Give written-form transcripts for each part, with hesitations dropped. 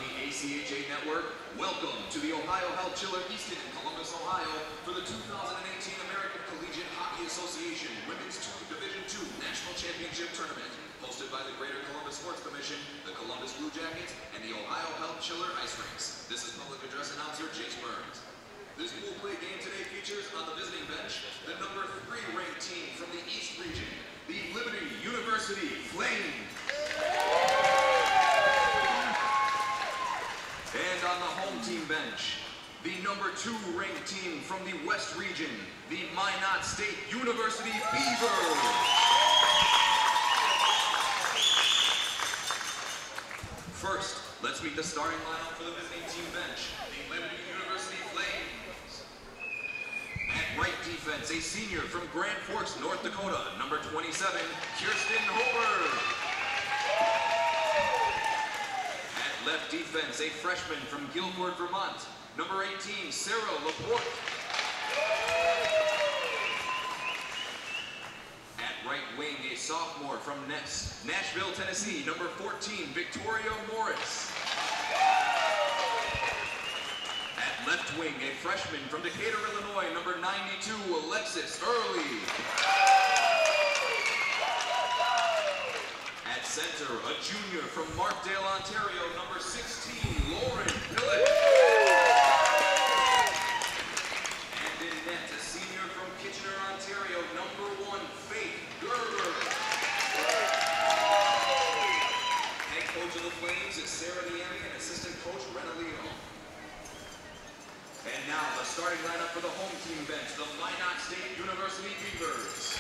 the ACHA network. Welcome to the Ohio Health Chiller Easton in Columbus, Ohio for the 2018 American Collegiate Hockey Association Women's Division II National Championship Tournament, hosted by the Greater Columbus Sports Commission, the Columbus Blue Jackets, and the Ohio Health Chiller Ice Rinks. This is public address announcer Jace Burns. This pool play game today features on the visiting bench the number 3 ranked team from the East region, the Liberty University Flames. And on the home team bench, the number 2 ranked team from the West region, the Minot State University Beavers. First, let's meet the starting lineup for the visiting team bench, the Liberty University Flames. At right defense, a senior from Grand Forks, North Dakota, number 27, Kirsten Hobert. Left defense, a freshman from Guilford, Vermont, number 18, Sarah Laporte. At right wing, a sophomore from Nashville, Tennessee, number 14, Victoria Morris. At left wing, a freshman from Decatur, Illinois, number 92, Alexis Early. At center, a junior from Markdale, Ontario, number 16, Lauren Pillett. And in net, a senior from Kitchener, Ontario, number 1, Faith Gerber. Head coach of the Flames is Sarah Niemi and assistant coach Renalino. And now the starting lineup for the home team bench, the Minot State University Beavers.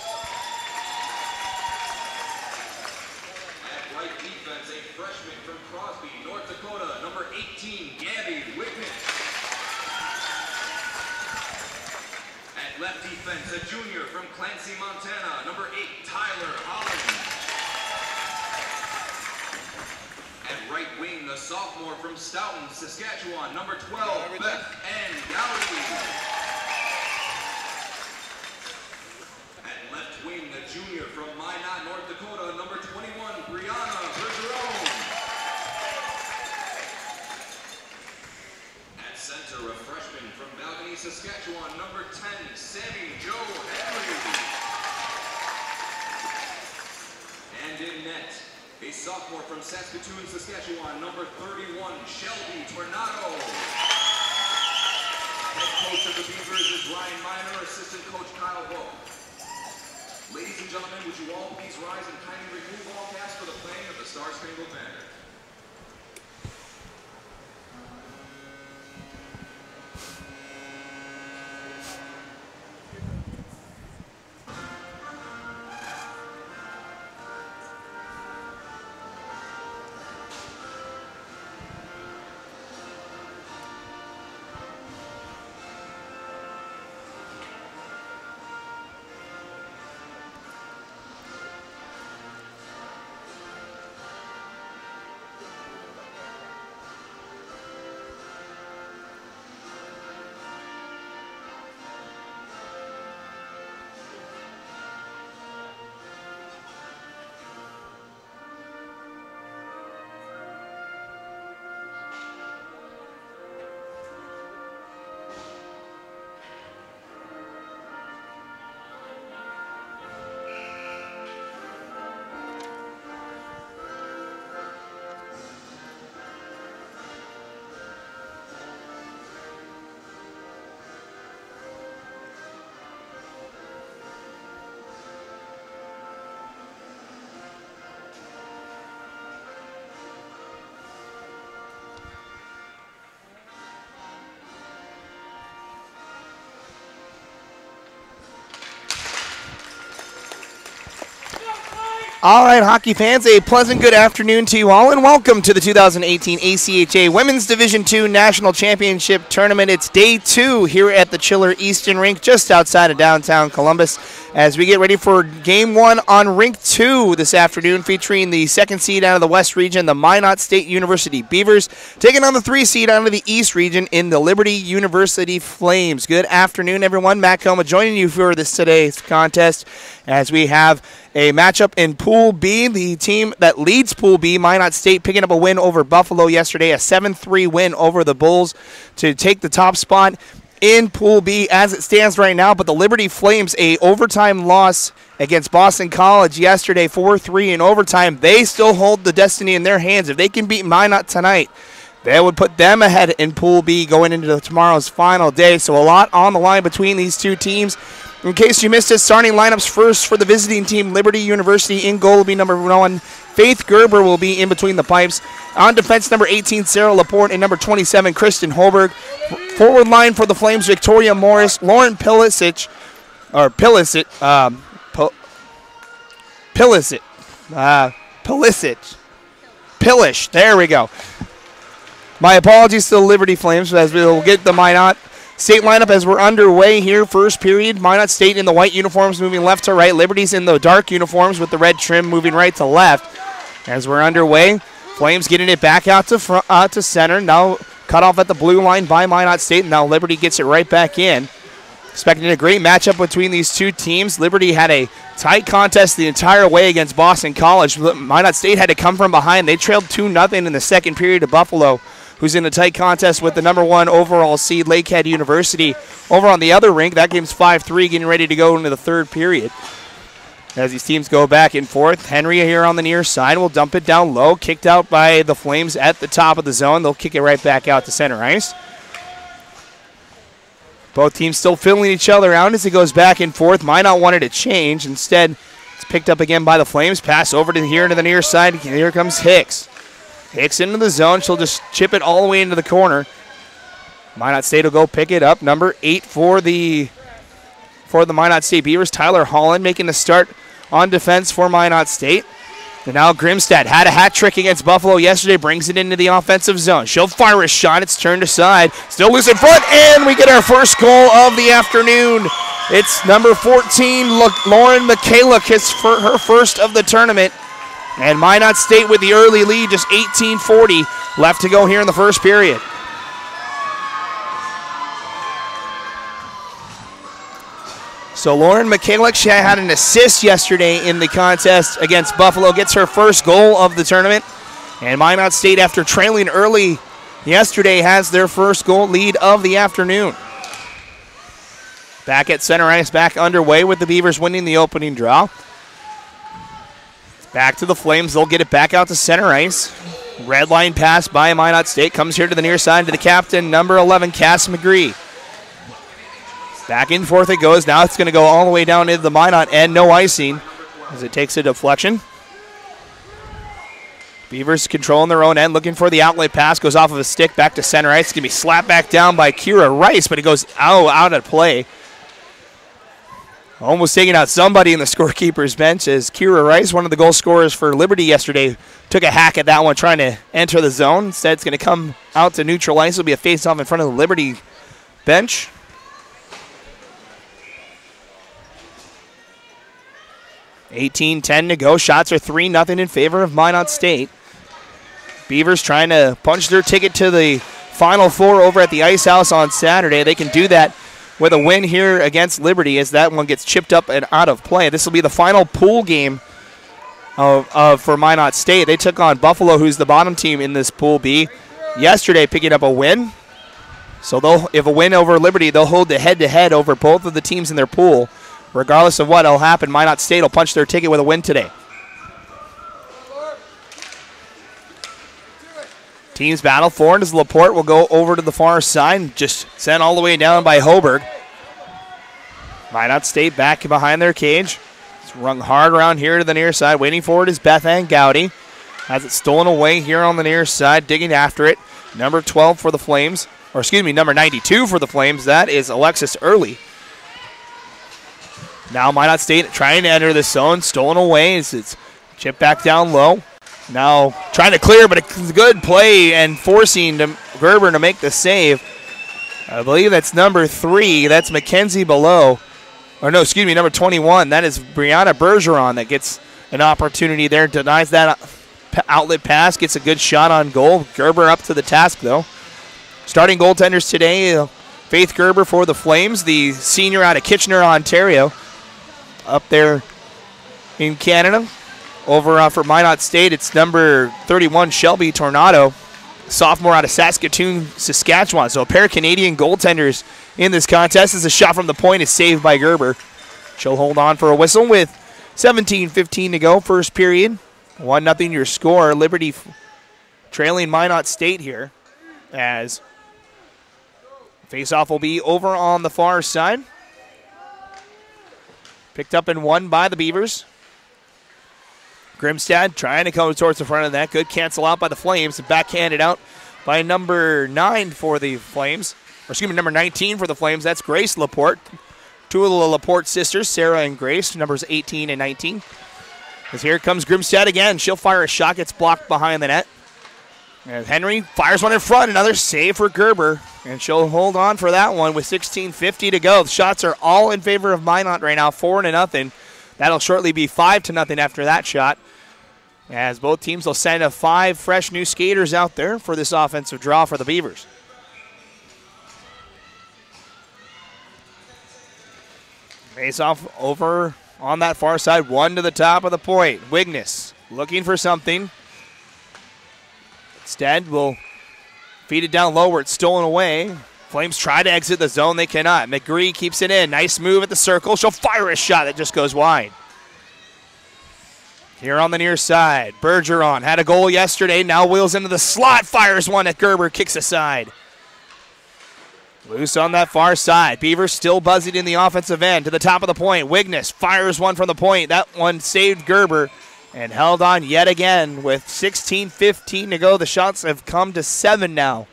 Right defense, a freshman from Crosby, North Dakota, number 18, Gabby Wickman. At left defense, a junior from Clancy, Montana, number 8, Tyler Holland. At right wing, a sophomore from Stoughton, Saskatchewan, number 12, Beth Ann Gowdy. A junior from Minot, North Dakota, number 21, Brianna Bergeron. At center, a freshman from Balcony, Saskatchewan, number 10, Sammy Jo Henry. And in net, a sophomore from Saskatoon, Saskatchewan, number 31, Shelby Tornado. Head coach of the Beavers is Ryan Miner, assistant coach Kyle Hook. Ladies and gentlemen, would you all please rise and kindly remove all caps for the playing of the Star-Spangled Banner? All right, hockey fans, a pleasant good afternoon to you all, and welcome to the 2018 ACHA Women's Division II National Championship Tournament. It's day 2 here at the Chiller Easton Rink, just outside of downtown Columbus. as we get ready for Game 1 on Rink 2 this afternoon, featuring the 2nd seed out of the West region, the Minot State University Beavers, taking on the 3 seed out of the East region in the Liberty University Flames. Good afternoon, everyone. Matt Coma joining you for today's contest as we have a matchup in Pool B. The team that leads Pool B, Minot State, picking up a win over Buffalo yesterday, a 7-3 win over the Bulls to take the top spot in Pool B as it stands right now. But the Liberty Flames, a overtime loss against Boston College yesterday, 4-3 in overtime. They still hold the destiny in their hands. If they can beat Minot tonight, that would put them ahead in Pool B going into tomorrow's final day. So a lot on the line between these two teams. In case you missed it, starting lineups first for the visiting team, Liberty University. In goal will be number 1, Faith Gerber will be in between the pipes. On defense, number 18, Sarah Laporte, and number 27, Kristen Holberg. Forward line for the Flames, Victoria Morris, Lauren Pilisic, there we go. My apologies to the Liberty Flames as we'll get the Minot State lineup as we're underway here. First period, Minot State in the white uniforms moving left to right. Liberty's in the dark uniforms with the red trim moving right to left. As we're underway, Flames getting it back out to center. Now cut off at the blue line by Minot State. Now Liberty gets it right back in. Expecting a great matchup between these two teams. Liberty had a tight contest the entire way against Boston College. Minot State had to come from behind. They trailed 2-0 in the second period to Buffalo, who's in a tight contest with the number 1 overall seed, Lakehead University. Over on the other rink, that game's 5-3, getting ready to go into the third period. As these teams go back and forth, Henry here on the near side will dump it down low, kicked out by the Flames at the top of the zone. They'll kick it right back out to center ice. Both teams still filling each other out as it goes back and forth. Minot wanted to change. Instead, it's picked up again by the Flames. Pass over to here to the near side. Here comes Hicks. Hicks into the zone. She'll just chip it all the way into the corner. Minot State will go pick it up. Number 8 for the Minot State Beavers, Tyler Holland, making the start on defense for Minot State. And now Grimstad had a hat trick against Buffalo yesterday, brings it into the offensive zone. She'll fire a shot. It's turned aside. Still loose in front, and we get our first goal of the afternoon. It's number 14, Lauren McCalloch, hits for her first of the tournament. And Minot State with the early lead, just 18:40 left to go here in the first period. So Lauren McCalloch, she had an assist yesterday in the contest against Buffalo, gets her first goal of the tournament. And Minot State, after trailing early yesterday, has their first goal lead of the afternoon. Back at center ice, back underway with the Beavers winning the opening draw. Back to the Flames. They'll get it back out to center ice. Red line pass by Minot State. Comes here to the near side to the captain, number 11, Cass McGree. Back and forth it goes. Now it's going to go all the way down into the Minot end. No icing as it takes a deflection. Beavers controlling their own end, looking for the outlet pass. Goes off of a stick back to center ice. It's going to be slapped back down by Kira Rice, but it goes out of play. Almost taking out somebody in the scorekeeper's bench as Kira Rice, one of the goal scorers for Liberty yesterday, took a hack at that one trying to enter the zone. Instead, it's going to come out to neutral ice. It'll be a face-off in front of the Liberty bench. $18-10 to go. Shots are 3-0 in favor of Minot State. Beavers trying to punch their ticket to the Final Four over at the Ice House on Saturday. They can do that with a win here against Liberty as that one gets chipped up and out of play. This will be the final pool game for Minot State. They took on Buffalo, who's the bottom team in this Pool B, yesterday, picking up a win. So if a win over Liberty, they'll hold the head-to-head over both of the teams in their pool. Regardless of what will happen, Minot State will punch their ticket with a win today. Teams battle forward as Laporte will go over to the far side, just sent all the way down by Hoberg. Minot State back behind their cage. It's rung hard around here to the near side. Waiting for it is Beth Ann Gowdy. Has it stolen away here on the near side, digging after it. Number 12 for the Flames, or excuse me, number 92 for the Flames. That is Alexis Early. Now Minot State trying to enter the zone, stolen away. It's chipped back down low. Now trying to clear, but a good play and forcing Gerber to make the save. I believe that's number 3. That's Mackenzie Below. number 21. That is Brianna Bergeron that gets an opportunity there. Denies that outlet pass. Gets a good shot on goal. Gerber up to the task, though. Starting goaltenders today, Faith Gerber for the Flames, the senior out of Kitchener, Ontario. Up there in Canada. Over for Minot State, it's number 31, Shelby Tornado, sophomore out of Saskatoon, Saskatchewan. So a pair of Canadian goaltenders in this contest. As a shot from the point is saved by Gerber. She'll hold on for a whistle with 17:15 to go, first period. 1-0 your score. Liberty trailing Minot State here, as faceoff will be over on the far side. Picked up and won by the Beavers. Grimstad trying to come towards the front of that. Good cancel out by the Flames. Backhanded out by number 9 for the Flames. Or excuse me, number 19 for the Flames. That's Grace Laporte. Two of the Laporte sisters, Sarah and Grace, numbers 18 and 19. As here comes Grimstad again. She'll fire a shot. Gets blocked behind the net. And Henry fires one in front. Another save for Gerber. And she'll hold on for that one with 16:50 to go. The shots are all in favor of Minot right now, 4-0. That'll shortly be 5-0 after that shot, as both teams will send 5 fresh new skaters out there for this offensive draw for the Beavers. Face off over on that far side, one to the top of the point. Wigness looking for something. Instead, will feed it down low where it's stolen away. Flames try to exit the zone. They cannot. McGree keeps it in. Nice move at the circle. She'll fire a shot that just goes wide. Here on the near side, Bergeron had a goal yesterday. Now wheels into the slot. Fires one at Gerber. Kicks aside. Loose on that far side. Beavers still buzzing in the offensive end. To the top of the point. Wigness fires one from the point. That one saved Gerber and held on yet again with 16:15 to go. The shots have come to 7 now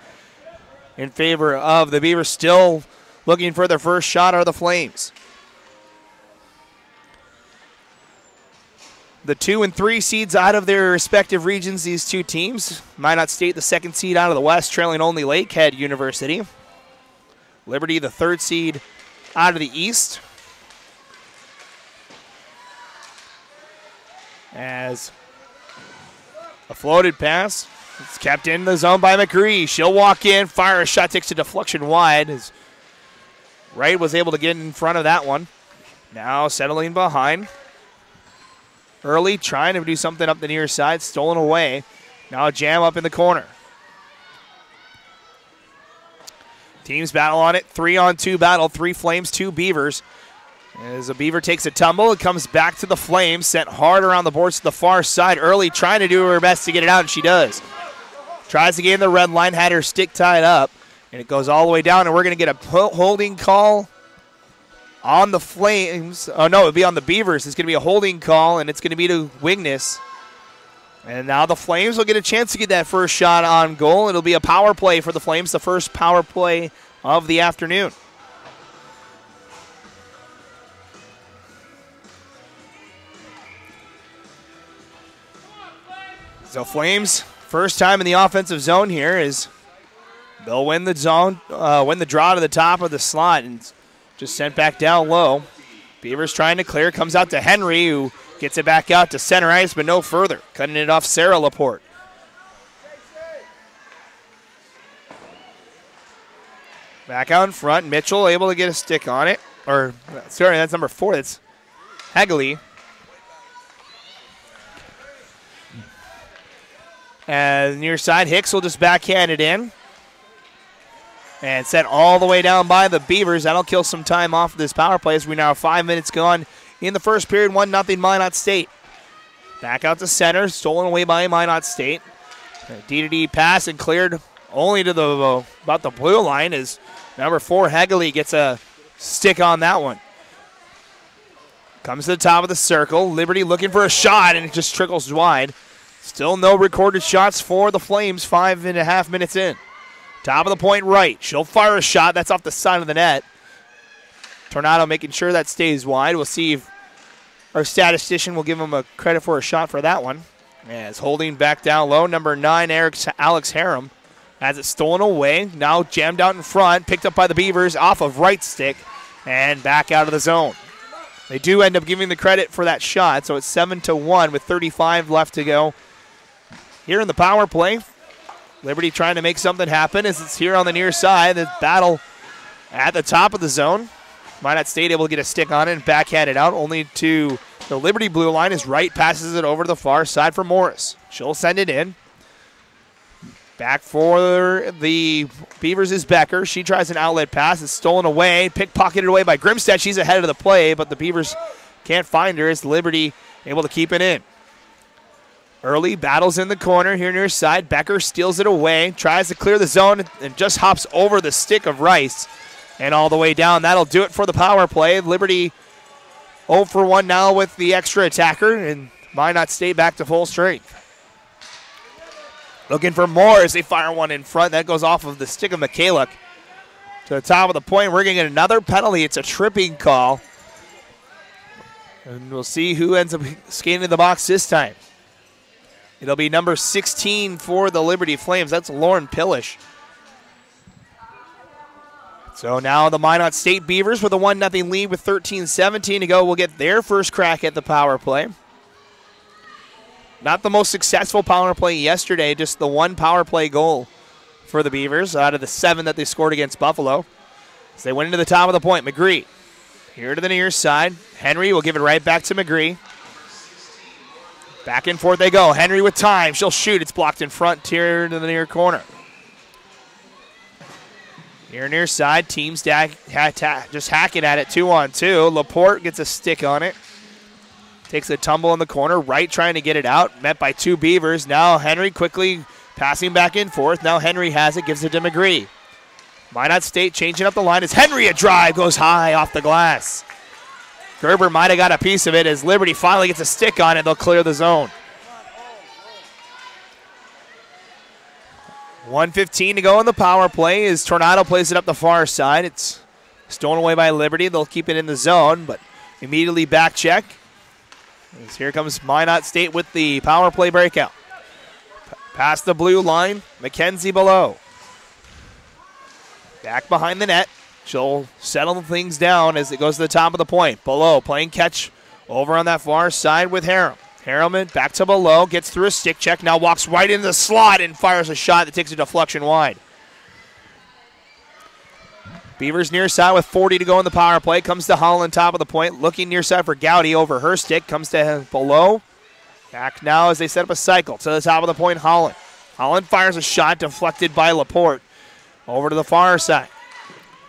in favor of the Beavers. Still looking for their first shot are the Flames. The 2 and 3 seeds out of their respective regions, these two teams. Minot State, the 2nd seed out of the West, trailing only Lakehead University. Liberty, the 3rd seed out of the East. As a floated pass, it's kept in the zone by McCree. She'll walk in, fire a shot, takes a deflection wide, as Wright was able to get in front of that one. Now settling behind. Early trying to do something up the near side, stolen away. Now a jam up in the corner. Teams battle on it, 3-on-2 battle, 3 Flames, 2 Beavers. As a Beaver takes a tumble, it comes back to the Flames, sent hard around the boards to the far side. Early trying to do her best to get it out, and she does. Tries to gain the red line, had her stick tied up, and it goes all the way down, and we're going to get a holding call on the Flames. Oh, no, it would be on the Beavers. It's going to be a holding call, and it's going to be to Wigness. And now the Flames will get a chance to get that first shot on goal. It'll be a power play for the Flames, the first power play of the afternoon. So Flames, first time in the offensive zone here, is they'll win the zone, win the draw to the top of the slot, and just sent back down low. Beavers trying to clear, comes out to Henry, who gets it back out to center ice, but no further. Cutting it off Sarah Laporte. Back out in front, Mitchell able to get a stick on it. Or, sorry, that's number 4, that's Hagley. And near side, Hicks will just backhand it in. And sent all the way down by the Beavers. That'll kill some time off of this power play as we now have 5 minutes gone in the first period. 1-0 Minot State. Back out to center. Stolen away by Minot State. D-to-D pass and cleared only to the about the blue line as number 4, Hagley, gets a stick on that one. Comes to the top of the circle. Liberty looking for a shot, and it just trickles wide. Still no recorded shots for the Flames, 5.5 minutes in. Top of the point right. She'll fire a shot. That's off the side of the net. Tornado making sure that stays wide. We'll see if our statistician will give him a credit for a shot for that one. As holding back down low, number 9, Alex Harem, has it stolen away. Now jammed out in front. Picked up by the Beavers off of right stick and back out of the zone. They do end up giving the credit for that shot, so it's 7-1 with 35 left to go. Here in the power play, Liberty trying to make something happen as it's here on the near side. The battle at the top of the zone. Minot State able to get a stick on it and backhand it out, only to the Liberty blue line as Wright passes it over to the far side for Morris. She'll send it in. Back for the Beavers is Becker. She tries an outlet pass. It's stolen away. Pickpocketed away by Grimstead. She's ahead of the play, but the Beavers can't find her as Liberty able to keep it in. Early battles in the corner here near side. Becker steals it away. Tries to clear the zone and just hops over the stick of Rice. And all the way down. That'll do it for the power play. Liberty 0 for 1 now with the extra attacker. And Minot State back to full strength. Looking for more as they fire one in front. That goes off of the stick of Mikhalik. To the top of the point, we're going to get another penalty. It's a tripping call. And we'll see who ends up skating in the box this time. It'll be number 16 for the Liberty Flames. That's Lauren Pillish. So now the Minot State Beavers with a 1-0 lead with 13-17 to go will get their first crack at the power play. Not the most successful power play yesterday, just the one power play goal for the Beavers out of the 7 that they scored against Buffalo. As they went into the top of the point, McGree here to the near side. Henry will give it right back to McGree. Back and forth they go. Henry with time. She'll shoot. It's blocked in front here to the near corner. Here near side, teams just hacking at it 2-on-2. Laporte gets a stick on it. Takes a tumble in the corner. Wright trying to get it out. Met by 2 Beavers. Now Henry quickly passing back and forth. Now Henry has it. Gives it to McGree. Minot State changing up the line as Henry a drive. Goes high off the glass. Gerber might have got a piece of it as Liberty finally gets a stick on it. They'll clear the zone. 1:15 to go in the power play as Tornado plays it up the far side. It's stolen away by Liberty. They'll keep it in the zone, but immediately back check. As here comes Minot State with the power play breakout. Past the blue line, Mackenzie below. Back behind the net. She'll settle things down as it goes to the top of the point. Below playing catch over on that far side with Harem. Harriman back to below, gets through a stick check, now walks right into the slot and fires a shot that takes a deflection wide. Beavers near side with 40 to go in the power play. Comes to Holland, top of the point. Looking near side for Gowdy over her stick. Comes to below. Back now as they set up a cycle. To the top of the point, Holland. Holland fires a shot deflected by Laporte. Over to the far side.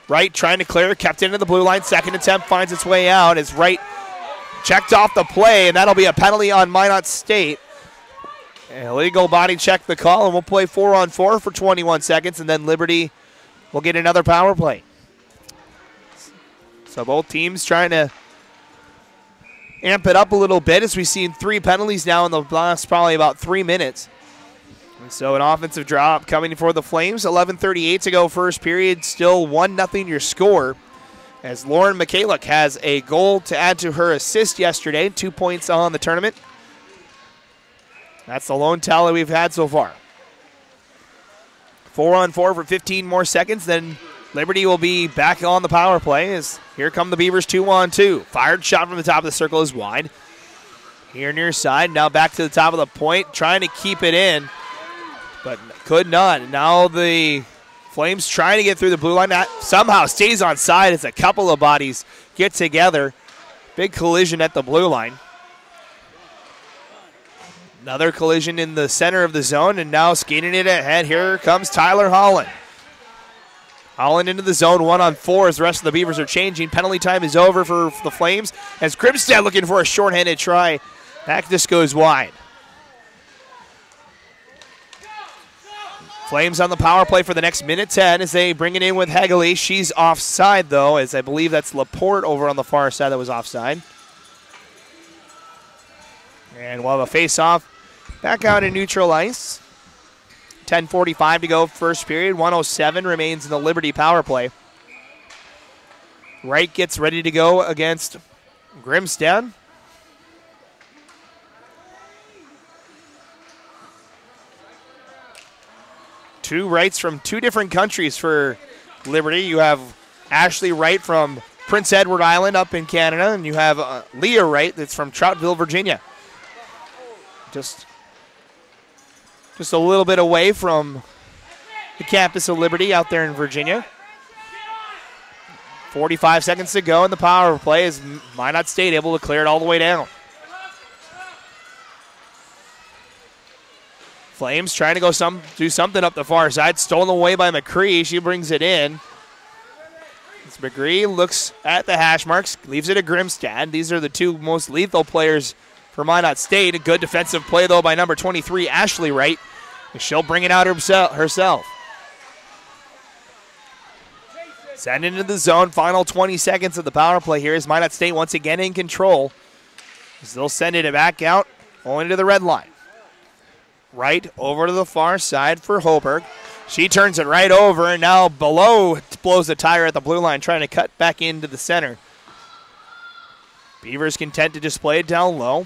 Wright trying to clear. Kept into the blue line. Second attempt finds its way out as Wright checked off the play, and that'll be a penalty on Minot State. Illegal body check the call, and we'll play 4-on-4 for 21 seconds, and then Liberty will get another power play. So both teams trying to amp it up a little bit as we've seen 3 penalties now in the last probably about 3 minutes. And so an offensive drop coming for the Flames. 11:38 to go first period. Still 1-0 your score as Lauren Mikhalik has a goal to add to her assist yesterday. 2 points on the tournament. That's the lone tally we've had so far. 4-on-4 for 15 more seconds, then Liberty will be back on the power play as here come the Beavers 2-on-2. Fired shot from the top of the circle is wide. Here near side, now back to the top of the point, trying to keep it in, but could not. Now the Flames trying to get through the blue line. That somehow stays on side as a couple of bodies get together. Big collision at the blue line. Another collision in the center of the zone, and now skating it ahead. Here comes Tyler Holland. Holland into the zone, 1-on-4 as the rest of the Beavers are changing. Penalty time is over for the Flames as Grimstead looking for a shorthanded try. That just goes wide. Flames on the power play for the next minute 10 as they bring it in with Hegley. She's offside, though, as I believe that's Laporte over on the far side that was offside. And we'll have a face-off back out in neutral ice. 10:45 to go first period. 1:07 remains in the Liberty power play. Wright gets ready to go against Grimstead. Two Wrights from 2 different countries for Liberty. You have Ashley Wright from Prince Edward Island up in Canada, and you have Leah Wright that's from Troutville, Virginia. Just a little bit away from the campus of Liberty out there in Virginia. 45 seconds to go in the power play as Minot State able to clear it all the way down. Flames trying to go do something up the far side. Stolen away by McCree. She brings it in. As McCree looks at the hash marks, leaves it to Grimstad. These are the two most lethal players for Minot State. A good defensive play, though, by number 23, Ashley Wright. She'll bring it out herself. Send into the zone. Final 20 seconds of the power play here is Minot State once again in control. As they'll send it back out, going to the red line. Right over to the far side for Hoberg. She turns it right over, and now below blows the tire at the blue line, trying to cut back into the center. Beavers content to just play it down low.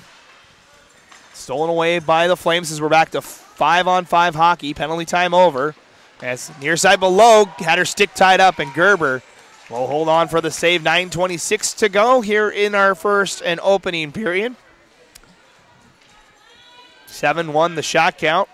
Stolen away by the Flames as we're back to 5-on-5 hockey. Penalty time over. As near side below had her stick tied up, and Gerber will hold on for the save. 9:26 to go here in our first and opening period. 7-1 the shot count.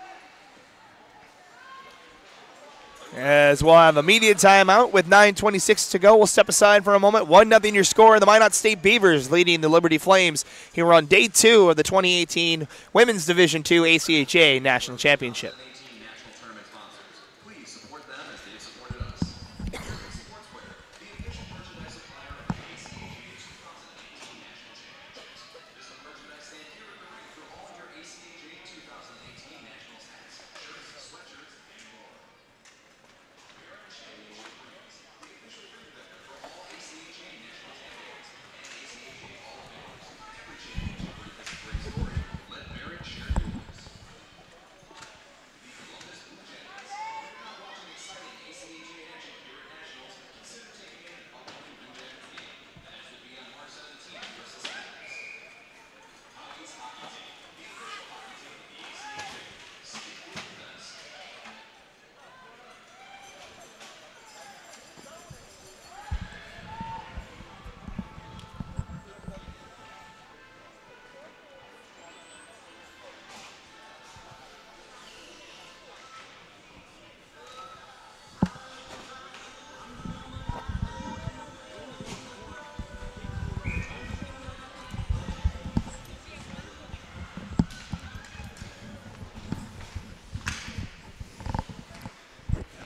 As we'll have immediate timeout with 9:26 to go. We'll step aside for a moment. 1-0 your score. The Minot State Beavers leading the Liberty Flames here on day 2 of the 2018 Women's Division II ACHA National Championship.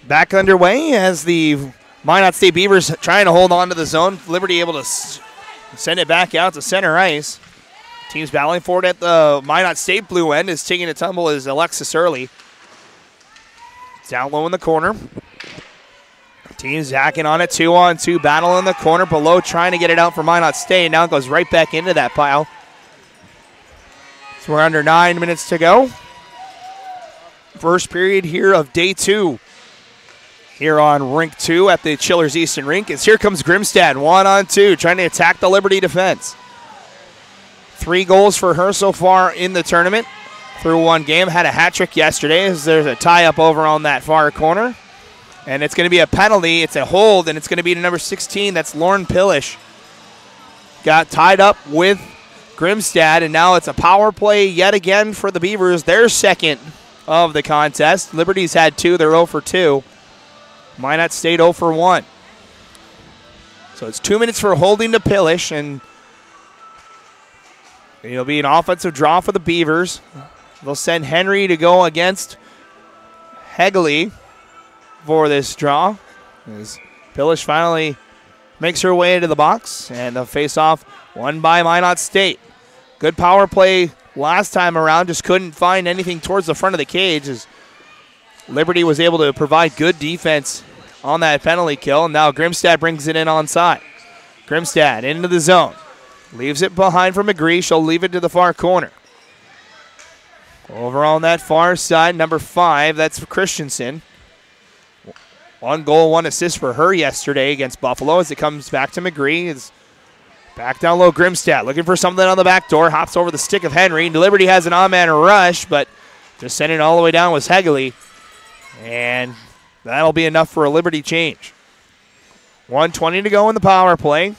Back underway as the Minot State Beavers trying to hold on to the zone. Liberty able to send it back out to center ice. Teams battling for it at the Minot State blue end. Is taking a tumble is Alexis Early. Down low in the corner. Teams hacking on it, 2-on-2 battle in the corner. Below trying to get it out for Minot State. Now it goes right back into that pile. So we're under 9 minutes to go. First period here of day 2. Here on Rink 2 at the Chillers Eastern Rink. As here comes Grimstad, 1-on-2, trying to attack the Liberty defense. 3 goals for her so far in the tournament. Through one game, had a hat trick yesterday as there's a tie-up over on that far corner. And it's going to be a penalty. It's a hold, and it's going to be to number 16. That's Lauren Pillish. Got tied up with Grimstad, and now it's a power play yet again for the Beavers. Their second of the contest. Liberty's had 2. They're 0 for 2. Minot State 0 for 1. So it's 2 minutes for holding to Pillish, and it'll be an offensive draw for the Beavers. They'll send Henry to go against Hegley for this draw. As Pillish finally makes her way into the box, and the face-off won by Minot State. Good power play last time around, just couldn't find anything towards the front of the cage as Liberty was able to provide good defense on that penalty kill, and now Grimstad brings it in onside. Grimstad into the zone. Leaves it behind for McGree. She'll leave it to the far corner. Over on that far side, number 5, that's for Christensen. 1 goal, 1 assist for her yesterday against Buffalo as it comes back to McGree. It's back down low, Grimstad looking for something on the back door. Hops over the stick of Henry. Liberty has an on-man rush, but just sending it all the way down was Hegley. And that'll be enough for a Liberty change. 1:20 to go in the power play.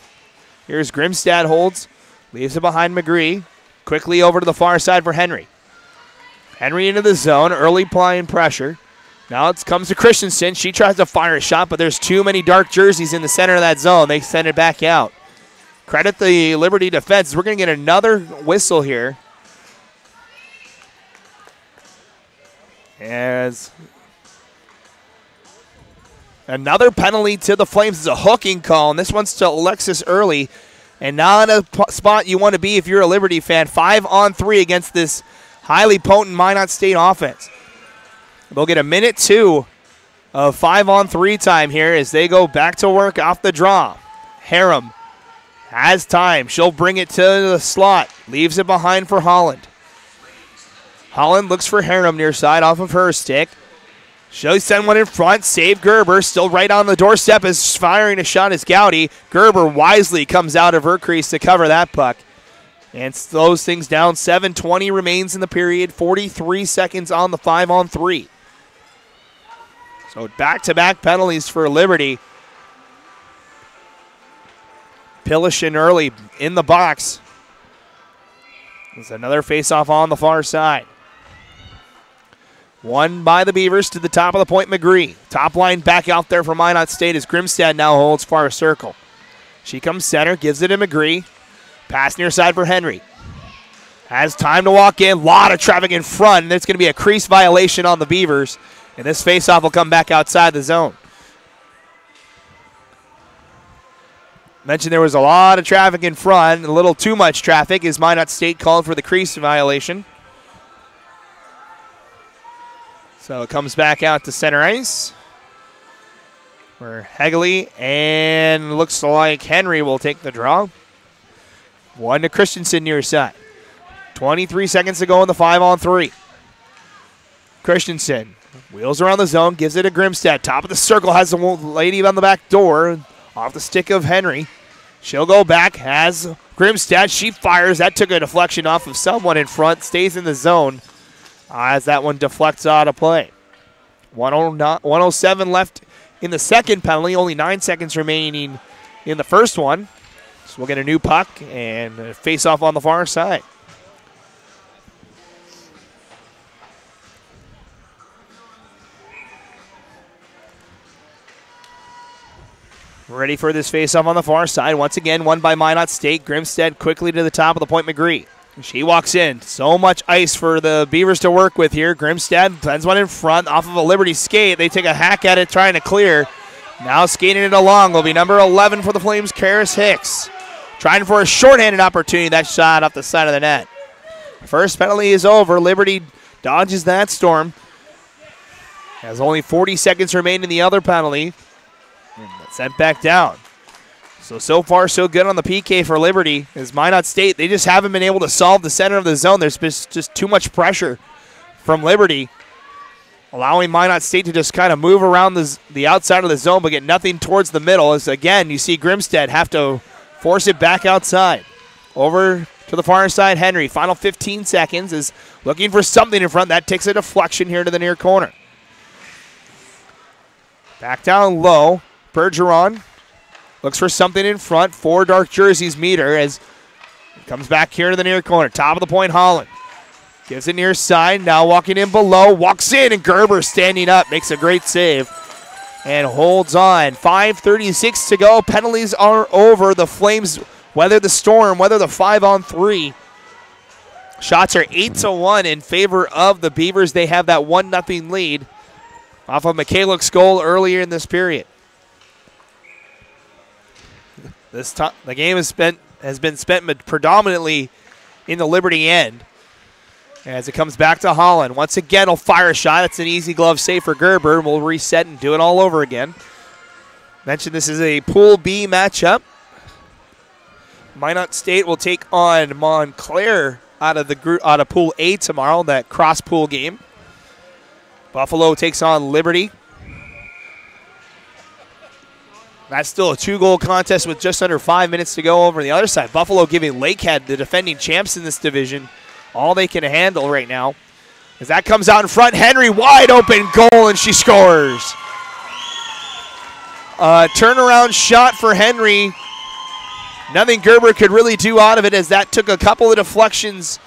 Here's Grimstad holds. Leaves it behind McGree. Quickly over to the far side for Henry. Henry into the zone. Early applying pressure. Now it comes to Christensen. She tries to fire a shot, but there's too many dark jerseys in the center of that zone. They send it back out. Credit the Liberty defense. We're going to get another whistle here. As another penalty to the Flames is a hooking call, and this one's to Alexis Early. And not a spot you want to be if you're a Liberty fan. 5-on-3 against this highly potent Minot State offense. They'll get a minute 2 of 5-on-3 time here as they go back to work off the draw. Harum has time. She'll bring it to the slot. Leaves it behind for Holland. Holland looks for Harum near side off of her stick. She'll send one in front. Save Gerber. Still right on the doorstep as firing a shot is Gowdy. Gerber wisely comes out of her crease to cover that puck and slows things down. 7:20 remains in the period. 43 seconds on the 5-on-3. So back-to-back penalties for Liberty. Pillish and Early in the box. There's another face-off on the far side. Won by the Beavers to the top of the point, McGree. Top line back out there for Minot State as Grimstad now holds far circle. She comes center, gives it to McGree. Pass near side for Henry. Has time to walk in. Lot of traffic in front, and it's going to be a crease violation on the Beavers. And this faceoff will come back outside the zone. Mentioned there was a lot of traffic in front, a little too much traffic as Minot State called for the crease violation. So it comes back out to center ice where Hegley and looks like Henry will take the draw. One to Christensen near side. 23 seconds to go in the 5-on-3. Christensen wheels around the zone, gives it to Grimstad. Top of the circle, has the lady on the back door off the stick of Henry. She'll go back, has Grimstad. She fires. That took a deflection off of someone in front, stays in the zone. As that one deflects out of play. 107 left in the second penalty. Only 9 seconds remaining in the first one. So we'll get a new puck and a face-off on the far side. Ready for this face-off on the far side. Once again, won by Minot State. Grimstad quickly to the top of the point, McGree. She walks in. So much ice for the Beavers to work with here. Grimstad sends one in front off of a Liberty skate. They take a hack at it trying to clear. Now skating it along will be number 11 for the Flames, Karis Hicks. Trying for a shorthanded opportunity. That shot off the side of the net. First penalty is over. Liberty dodges that storm. Has only 40 seconds remain in the other penalty. And that's sent back down. So far, so good on the PK for Liberty. As Minot State, they just haven't been able to solve the center of the zone. There's just too much pressure from Liberty, allowing Minot State to just kind of move around the outside of the zone but get nothing towards the middle. As, again, you see Grimstad have to force it back outside. Over to the far side, Henry. Final 15 seconds is looking for something in front. That takes a deflection here to the near corner. Back down low, Bergeron. Looks for something in front. 4 dark jerseys meet her as it comes back here to the near corner. Top of the point, Holland. Gives it near side. Now walking in below. Walks in, and Gerber standing up. Makes a great save and holds on. 5:36 to go. Penalties are over. The Flames weather the storm, weather the 5-on-3. Shots are 8-1 in favor of the Beavers. They have that 1-0 lead off of Michaelik's goal earlier in this period. The game has been spent predominantly in the Liberty end. As it comes back to Holland. Once again, he'll fire a shot. It's an easy glove save for Gerber. We'll reset and do it all over again. Mentioned this is a Pool B matchup. Minot State will take on Montclair out of Pool A tomorrow, that cross-pool game. Buffalo takes on Liberty. That's still a 2-goal contest with just under 5 minutes to go over on the other side. Buffalo giving Lakehead, the defending champs in this division, all they can handle right now. As that comes out in front, Henry wide open goal, and she scores. A turnaround shot for Henry Nothing Gerber could really do out of it, as that took a couple of deflections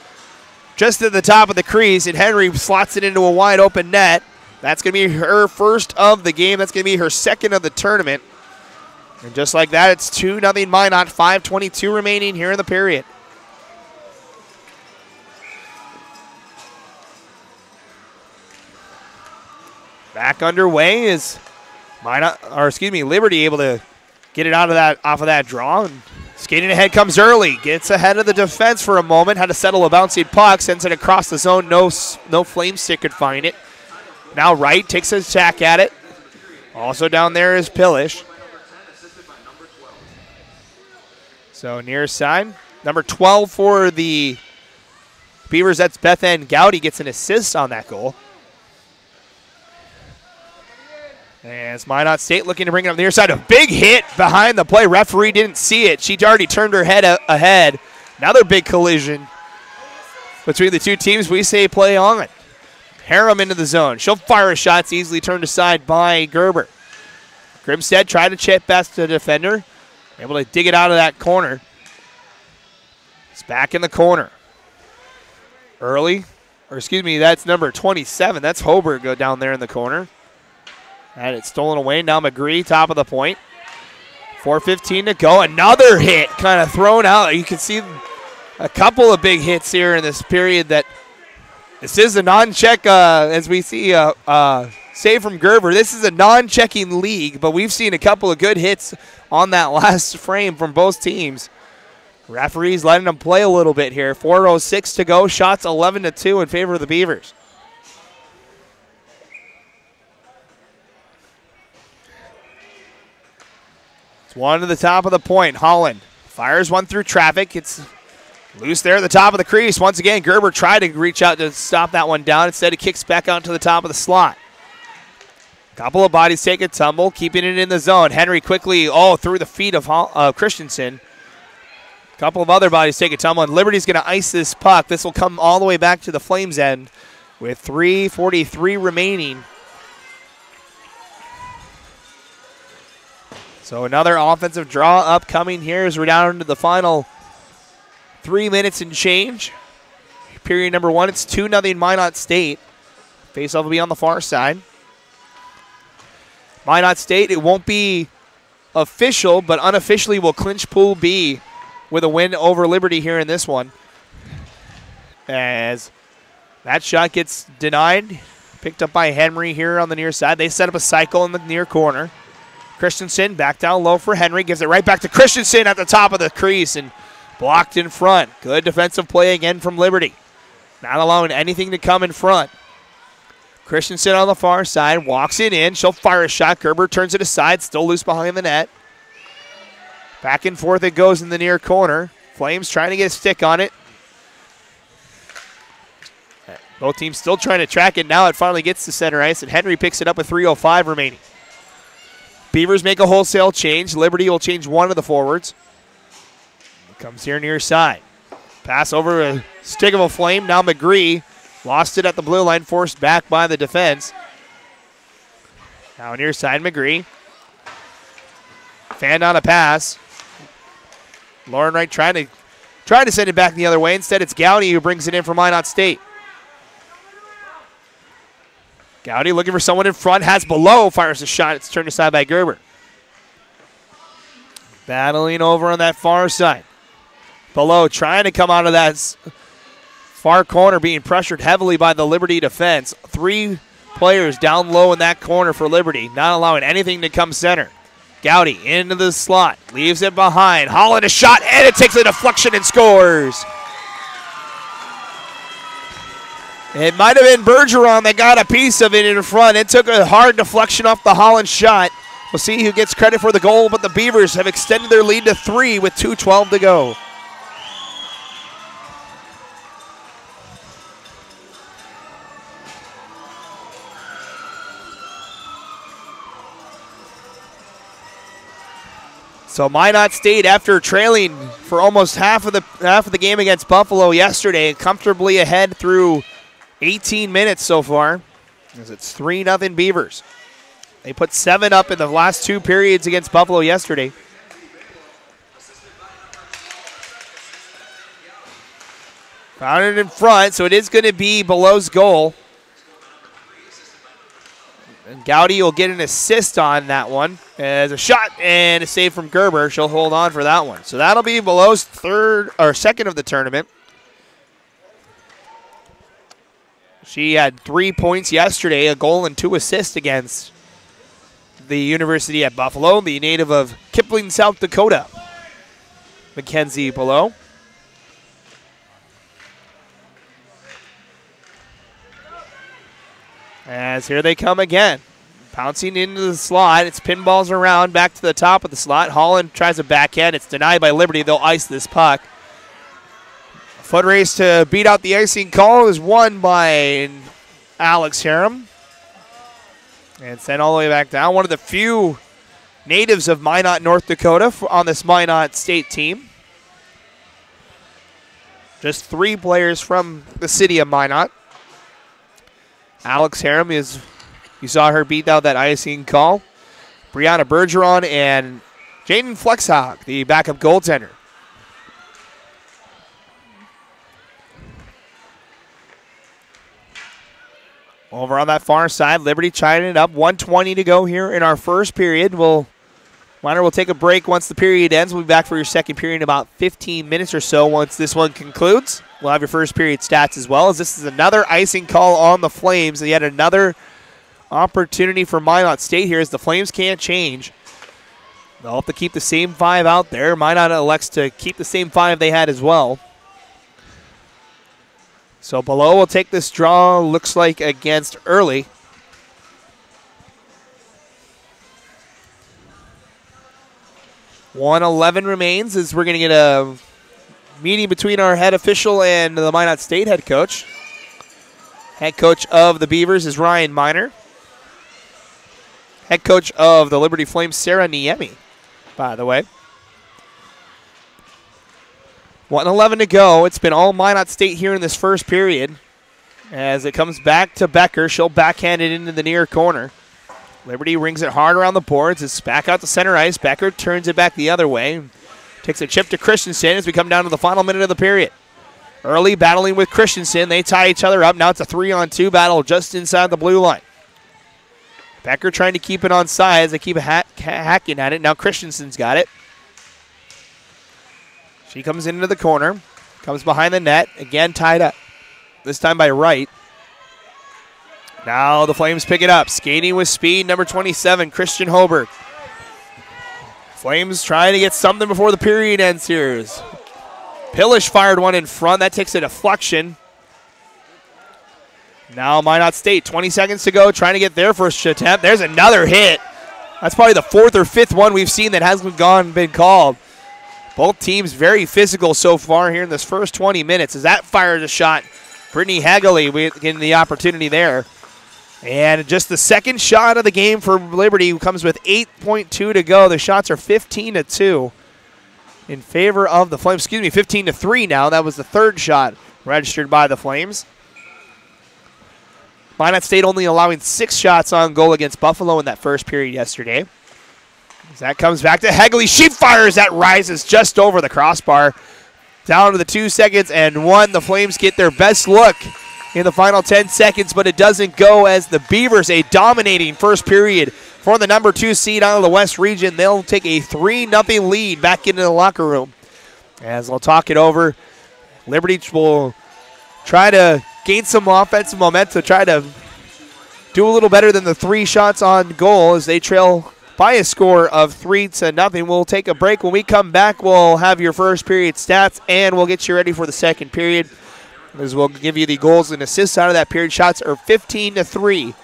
just at the top of the crease, and Henry slots it into a wide open net. That's going to be her first of the game. That's going to be her second of the tournament. And just like that, it's 2-0 Minot, 5:22 remaining here in the period. Back underway is Liberty able to get it off of that draw. And skating ahead comes early. Gets ahead of the defense for a moment. Had to settle a bouncing puck. Sends it across the zone. No flame stick could find it. Now Wright takes a attack at it. Also down there is Pillish. So near side. Number 12 for the Beavers, that's Beth Ann Gowdy, gets an assist on that goal. And it's Minot State looking to bring it up the near side. A big hit behind the play. Referee didn't see it. She'd already turned her head ahead. Another big collision between the two teams. We say play on it. Harem into the zone. She'll fire a shot. It's easily turned aside by Gerber. Grimstead tried to chip past the defender. Able to dig it out of that corner. It's back in the corner. That's number 27. That's Hoberg go down there in the corner. And it's stolen away. Now McGree, top of the point. 4:15 to go. Another hit kind of thrown out. You can see a couple of big hits here in this period. This is a non-check, as we see save from Gerber. This is a non-checking league, but we've seen a couple of good hits on that last frame from both teams. Referees letting them play a little bit here. 4:06 to go. Shots 11-2 in favor of the Beavers. It's one to the top of the point. Holland fires one through traffic. It's loose there at the top of the crease. Once again, Gerber tried to reach out to stop that one down. Instead, it kicks back out to the top of the slot. Couple of bodies take a tumble, keeping it in the zone. Henry quickly, through the feet of Christensen. Couple of other bodies take a tumble, and Liberty's going to ice this puck. This will come all the way back to the Flames' end with 3:43 remaining. So another offensive draw upcoming here as we're down to the final 3 minutes and change. Period number 1, it's 2-0 Minot State. Faceoff will be on the far side. Minot State, it won't be official, but unofficially will clinch Pool B with a win over Liberty here in this one. As that shot gets denied, picked up by Henry here on the near side. They set up a cycle in the near corner. Christensen back down low for Henry, gives it right back to Christensen at the top of the crease and blocked in front. Good defensive play again from Liberty. Not allowing anything to come in front. Christensen on the far side, walks it in. She'll fire a shot. Gerber turns it aside, still loose behind the net. Back and forth it goes in the near corner. Flames trying to get a stick on it. Both teams still trying to track it. Now it finally gets to center ice, and Henry picks it up with 3:05 remaining. Beavers make a wholesale change. Liberty will change one of the forwards. Comes here near side. Pass over a stick of a Flame. Now McGree lost it at the blue line, forced back by the defense. Now near side McGree. Fanned on a pass. Lauren Wright trying to send it back the other way. Instead, it's Gowdy who brings it in for Minot State. Gowdy looking for someone in front, has below, fires a shot. It's turned aside by Gerber. Battling over on that far side. Below trying to come out of that far corner, being pressured heavily by the Liberty defense. 3 players down low in that corner for Liberty, not allowing anything to come center. Gowdy into the slot, leaves it behind. Holland a shot, and it takes a deflection and scores. It might have been Bergeron that got a piece of it in front. It took a hard deflection off the Holland shot. We'll see who gets credit for the goal, but the Beavers have extended their lead to 3 with 2:12 to go. So Minot State, after trailing for almost half of the game against Buffalo yesterday, comfortably ahead through 18 minutes so far, as it's 3-0 Beavers. They put 7 up in the last 2 periods against Buffalo yesterday. Found it in front, so it is going to be Below's goal. And Gowdy will get an assist on that one. As a shot and a save from Gerber. She'll hold on for that one. So that'll be Below's second of the tournament. She had 3 points yesterday, a goal and 2 assists against the University at Buffalo, the native of Kipling, South Dakota, Mackenzie Below. As here they come again. Pouncing into the slot. It's pinballs around back to the top of the slot. Holland tries a backhand. It's denied by Liberty. They'll ice this puck. A foot race to beat out the icing call is won by Alex Harem. And sent all the way back down. One of the few natives of Minot, North Dakota on this Minot State team. Just 3 players from the city of Minot. Alex Harem is, you saw her beat out that icing call. Brianna Bergeron and Jaden Flexhawk, the backup goaltender. Over on that far side, Liberty tying it up. 1:20 to go here in our first period. Minor will take a break once the period ends. We'll be back for your second period in about 15 minutes or so once this one concludes. We'll have your first period stats as well, as this is another icing call on the Flames. And yet another opportunity for Minot State here as the Flames can't change. They'll have to keep the same 5 out there. Minot elects to keep the same 5 they had as well. So Below will take this draw, looks like, against Early. $1:11 remains as we're going to get a meeting between our head official and the Minot State head coach. Head coach of the Beavers is Ryan Miner. Head coach of the Liberty Flames, Sarah Niemi, by the way. 1:11 to go. It's been all Minot State here in this first period. As it comes back to Becker, she'll backhand it into the near corner. Liberty rings it hard around the boards. It's back out to center ice. Becker turns it back the other way. Takes a chip to Christensen as we come down to the final minute of the period. Early battling with Christensen. They tie each other up. Now it's a 3-on-2 battle just inside the blue line. Becker trying to keep it on sides. They keep hacking at it. Now Christensen's got it. She comes into the corner. Comes behind the net. Again tied up. This time by Wright. Now the Flames pick it up. Skating with speed, number 27, Christian Hoberg. Flames trying to get something before the period ends here. Pillish fired one in front. That takes a deflection. Now Minot State, 20 seconds to go, trying to get their first attempt. There's another hit. That's probably the 4th or 5th one we've seen that hasn't been called. Both teams very physical so far here in this first 20 minutes. As that fires a shot, Brittany Hagley getting the opportunity there. And just the second shot of the game for Liberty, who comes with 8.2 to go. The shots are 15-2 in favor of the Flames. 15-3 now. That was the third shot registered by the Flames. Minot State only allowing 6 shots on goal against Buffalo in that first period yesterday. As that comes back to Hagley. She fires. That rises just over the crossbar. Down to the 2 seconds and 1. The Flames get their best look in the final 10 seconds, but it doesn't go as the Beavers, a dominating first period for the number 2 seed out of the West region. They'll take a 3-0 lead back into the locker room. As they'll talk it over, Liberty will try to gain some offensive momentum, try to do a little better than the 3 shots on goal as they trail by a score of 3-0. We'll take a break. When we come back, we'll have your first period stats, and we'll get you ready for the second period, as we'll give you the goals and assists out of that period. Shots are 15-3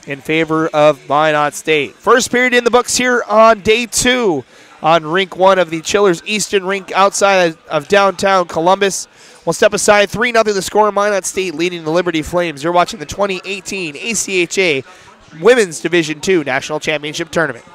in favor of Minot State. First period in the books here on day 2 on Rink 1 of the Chillers Easton Rink outside of downtown Columbus. We'll step aside 3-0 the score. Minot State leading the Liberty Flames. You're watching the 2018 ACHA Women's Division II National Championship Tournament.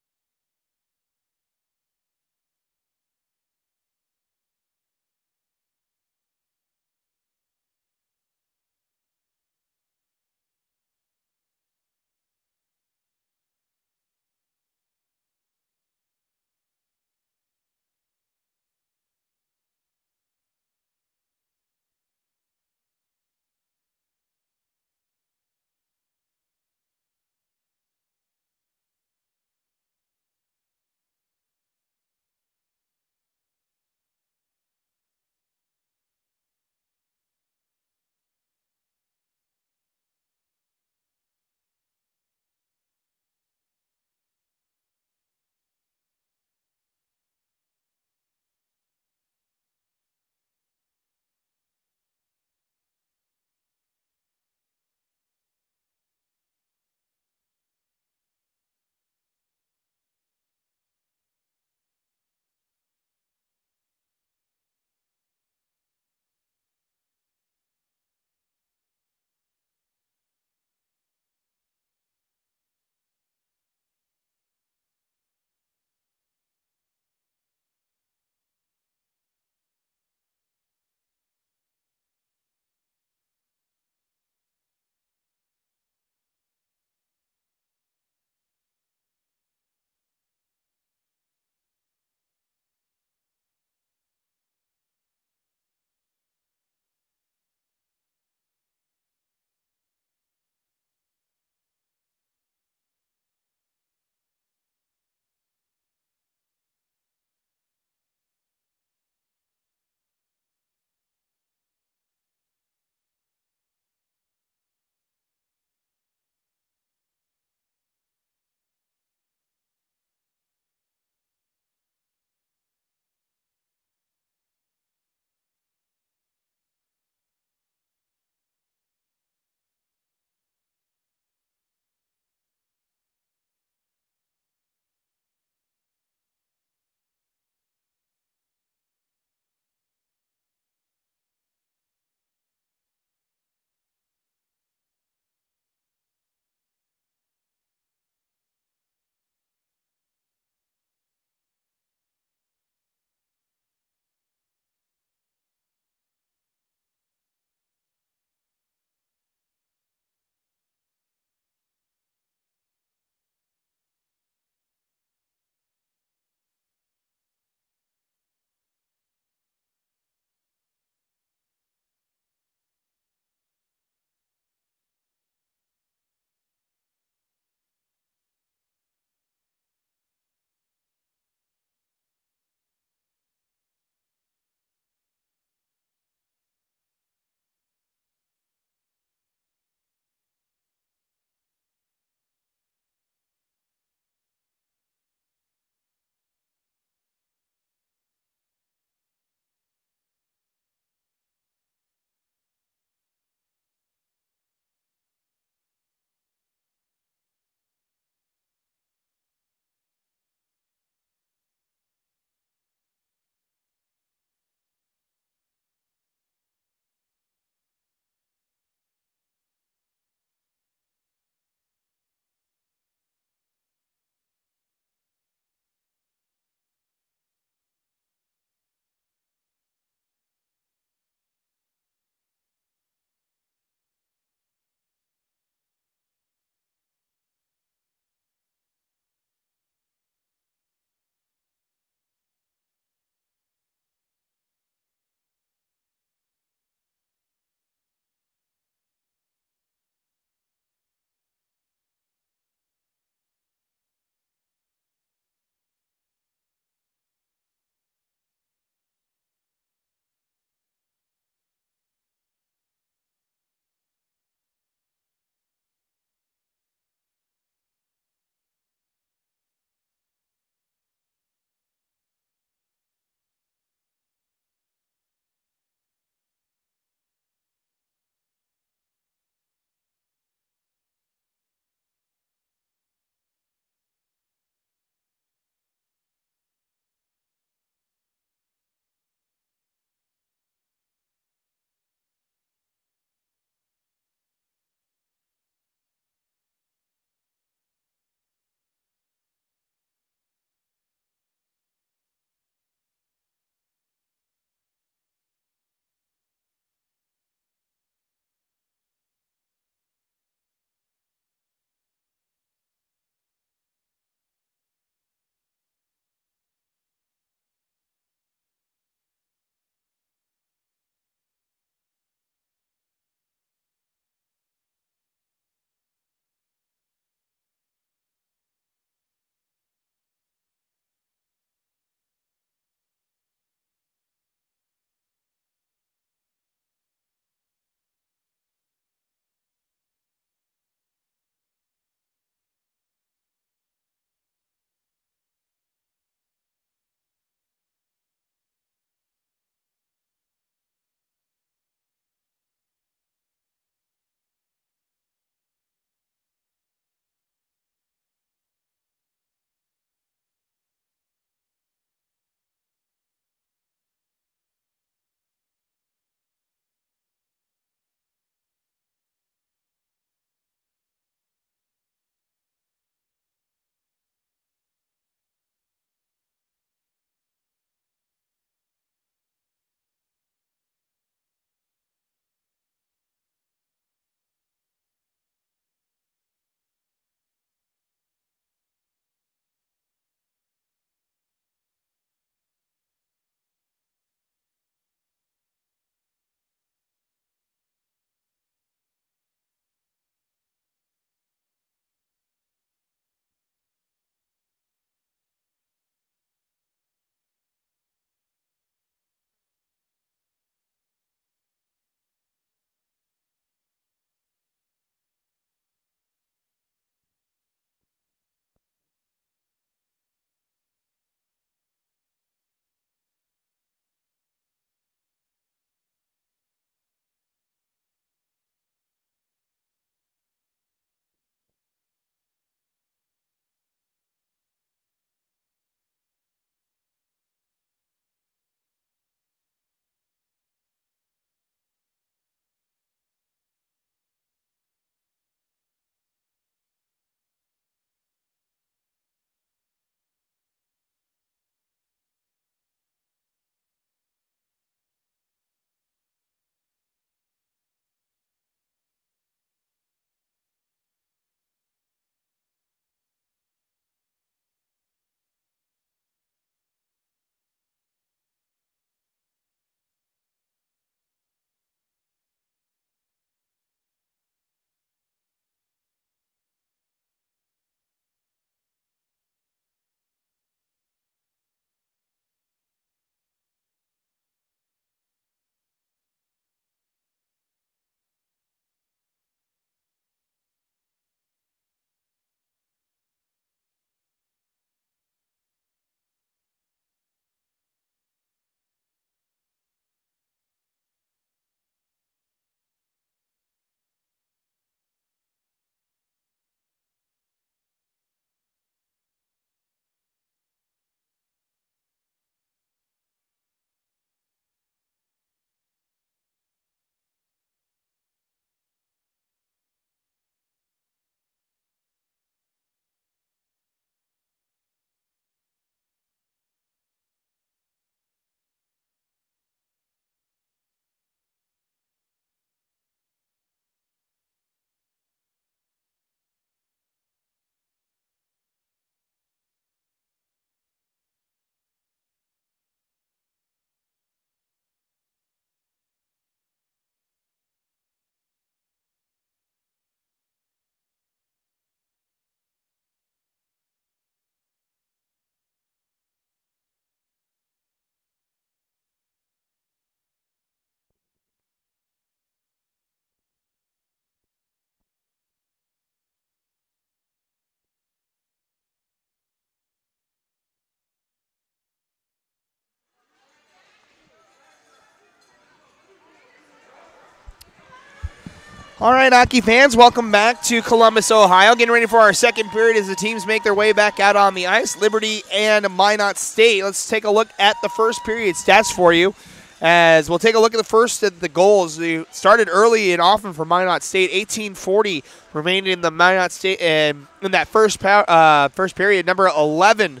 All right, hockey fans, welcome back to Columbus, Ohio. Getting ready for our second period as the teams make their way back out on the ice. Liberty and Minot State. Let's take a look at the first period stats for you. As we'll take a look at the first of the goals. They started early and often for Minot State. 18:40 remained in the Minot State in that first period. Number 11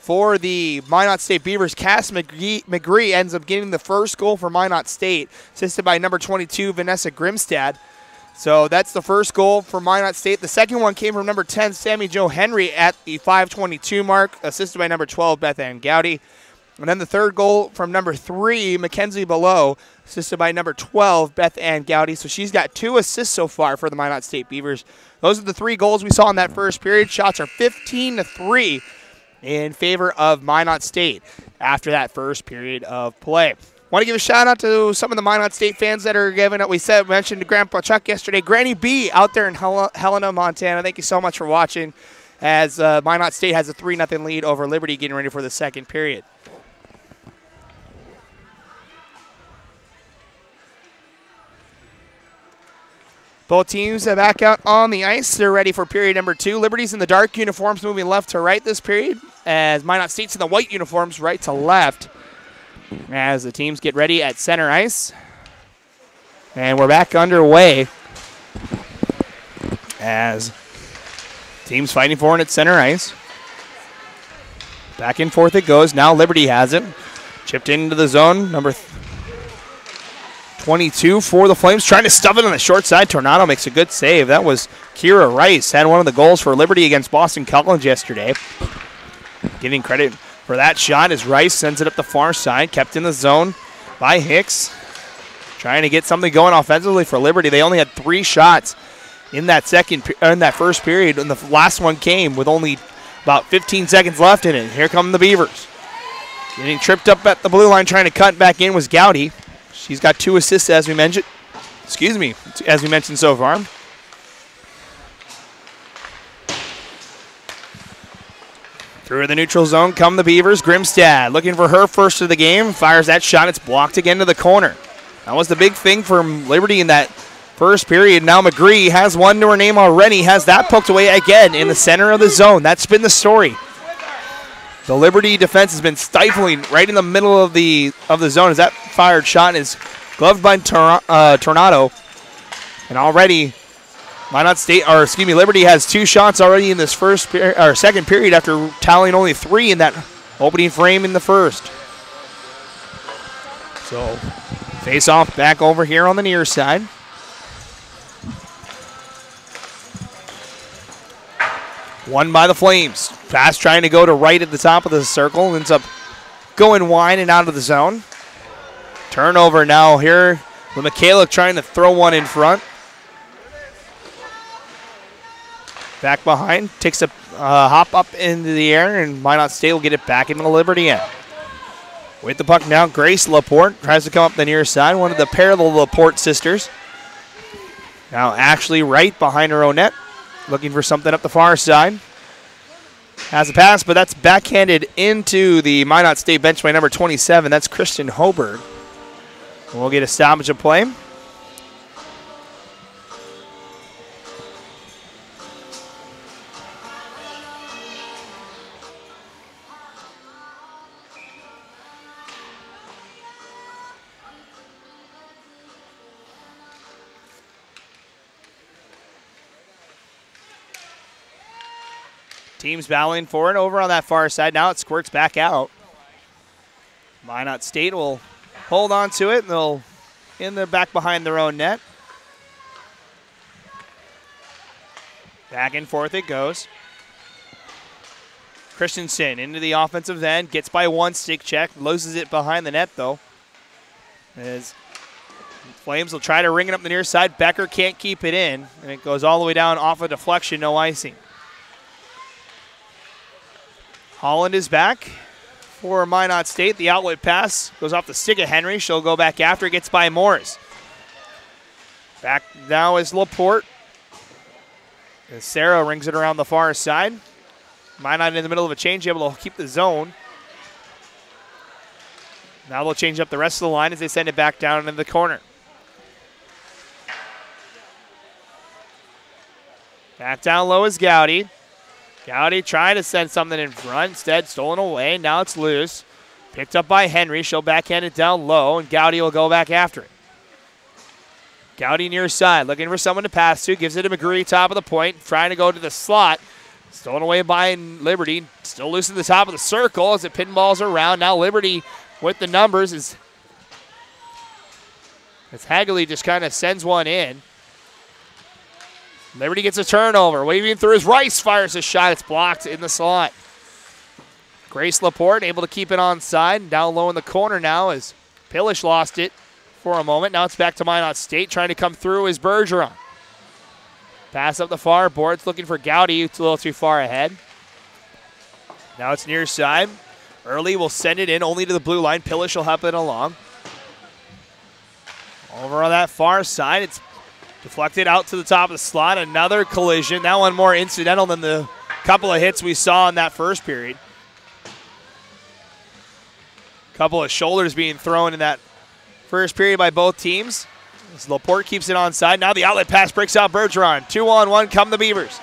for the Minot State Beavers, Cass McGree ends up getting the first goal for Minot State, assisted by number 22 Vanessa Grimstad. So that's the first goal for Minot State. The second one came from number 10 Sammy Jo Henry at the 5:22 mark, assisted by number 12 Beth Ann Gowdy. And then the third goal from number 3, Mackenzie Below, assisted by number 12, Beth Ann Gowdy. So she's got 2 assists so far for the Minot State Beavers. Those are the 3 goals we saw in that first period. Shots are 15-3 in favor of Minot State after that first period of play. Want to give a shout out to some of the Minot State fans that are giving it. We mentioned to Grandpa Chuck yesterday. Granny B out there in Helena, Montana. Thank you so much for watching as Minot State has a 3-0 lead over Liberty getting ready for the second period. Both teams are back out on the ice. They're ready for period number 2. Liberty's in the dark uniforms moving left to right this period, as Minot State's in the white uniforms right to left, as the teams get ready at center ice. And we're back underway as teams fighting for it at center ice. Back and forth it goes. Now Liberty has it. Chipped into the zone. Number 22 for the Flames, trying to stuff it on the short side. Tornado makes a good save. That was Kira Rice, had one of the goals for Liberty against Boston College yesterday. Getting credit for that shot as Rice sends it up the far side, kept in the zone by Hicks. Trying to get something going offensively for Liberty. They only had 3 shots in that first period, and the last one came with only about 15 seconds left in it. Here come the Beavers. Getting tripped up at the blue line, trying to cut back in was Gowdy. She's got 2 assists, as we mentioned. As we mentioned so far. Through the neutral zone come the Beavers. Grimstad looking for her first of the game. Fires that shot. It's blocked again to the corner. That was the big thing for Liberty in that first period. Now McGree has one to her name already. Has that poked away again in the center of the zone. That's been the story. The Liberty defense has been stifling right in the middle of the zone as that fired shot is gloved by Tornado. And already Liberty has 2 shots already in this second period after tallying only 3 in that opening frame in the first. So face off back over here on the near side. Won by the Flames. Pass trying to go to right at the top of the circle. Ends up going wide and out of the zone. Turnover now here with Michaela trying to throw one in front. Back behind. Takes a hop up into the air, and Minot State will get it back into the Liberty end. With the puck now, Grace Laporte tries to come up the near side. One of the pair of the Laporte sisters. Now Ashley Wright behind her own net. Looking for something up the far side. Has a pass, but that's backhanded into the Minot State bench by number 27. That's Christian Hoberg. We'll get a stoppage of play. Teams battling for it over on that far side. Now it squirts back out. Minot State will hold on to it, and they'll in the back behind their own net. Back and forth it goes. Christensen into the offensive end, gets by 1 stick check, loses it behind the net though. As Flames will try to ring it up the near side. Becker can't keep it in, and it goes all the way down off a deflection, no icing. Holland is back for Minot State. The outlet pass goes off the stick of Henry. She'll go back after. Gets by Morris. Back now is Laporte. As Sarah rings it around the far side. Minot in the middle of a change, able to keep the zone. Now they'll change up the rest of the line as they send it back down into the corner. Back down low is Gowdy. Gowdy trying to send something in front. Instead, stolen away. Now it's loose. Picked up by Henry. She'll backhand it down low, and Gowdy will go back after it. Gowdy near side, looking for someone to pass to. Gives it to McGree, top of the point. Trying to go to the slot. Stolen away by Liberty. Still loose at the top of the circle as it pinballs around. Now Liberty with the numbers as Hagley just kind of sends one in. Liberty gets a turnover. Waving through his Rice fires a shot. It's blocked in the slot. Grace Laporte able to keep it onside. Down low in the corner now as Pillish lost it for a moment. Now it's back to Minot State. Trying to come through is Bergeron. Pass up the far boards looking for Gowdy. It's a little too far ahead. Now it's near side. Early will send it in only to the blue line. Pillish will help it along. Over on that far side, it's deflected out to the top of the slot. Another collision. That one more incidental than the couple of hits we saw in that first period. Couple of shoulders being thrown in that first period by both teams. As Laporte keeps it onside. Now the outlet pass breaks out Bergeron. 2-on-1 come the Beavers.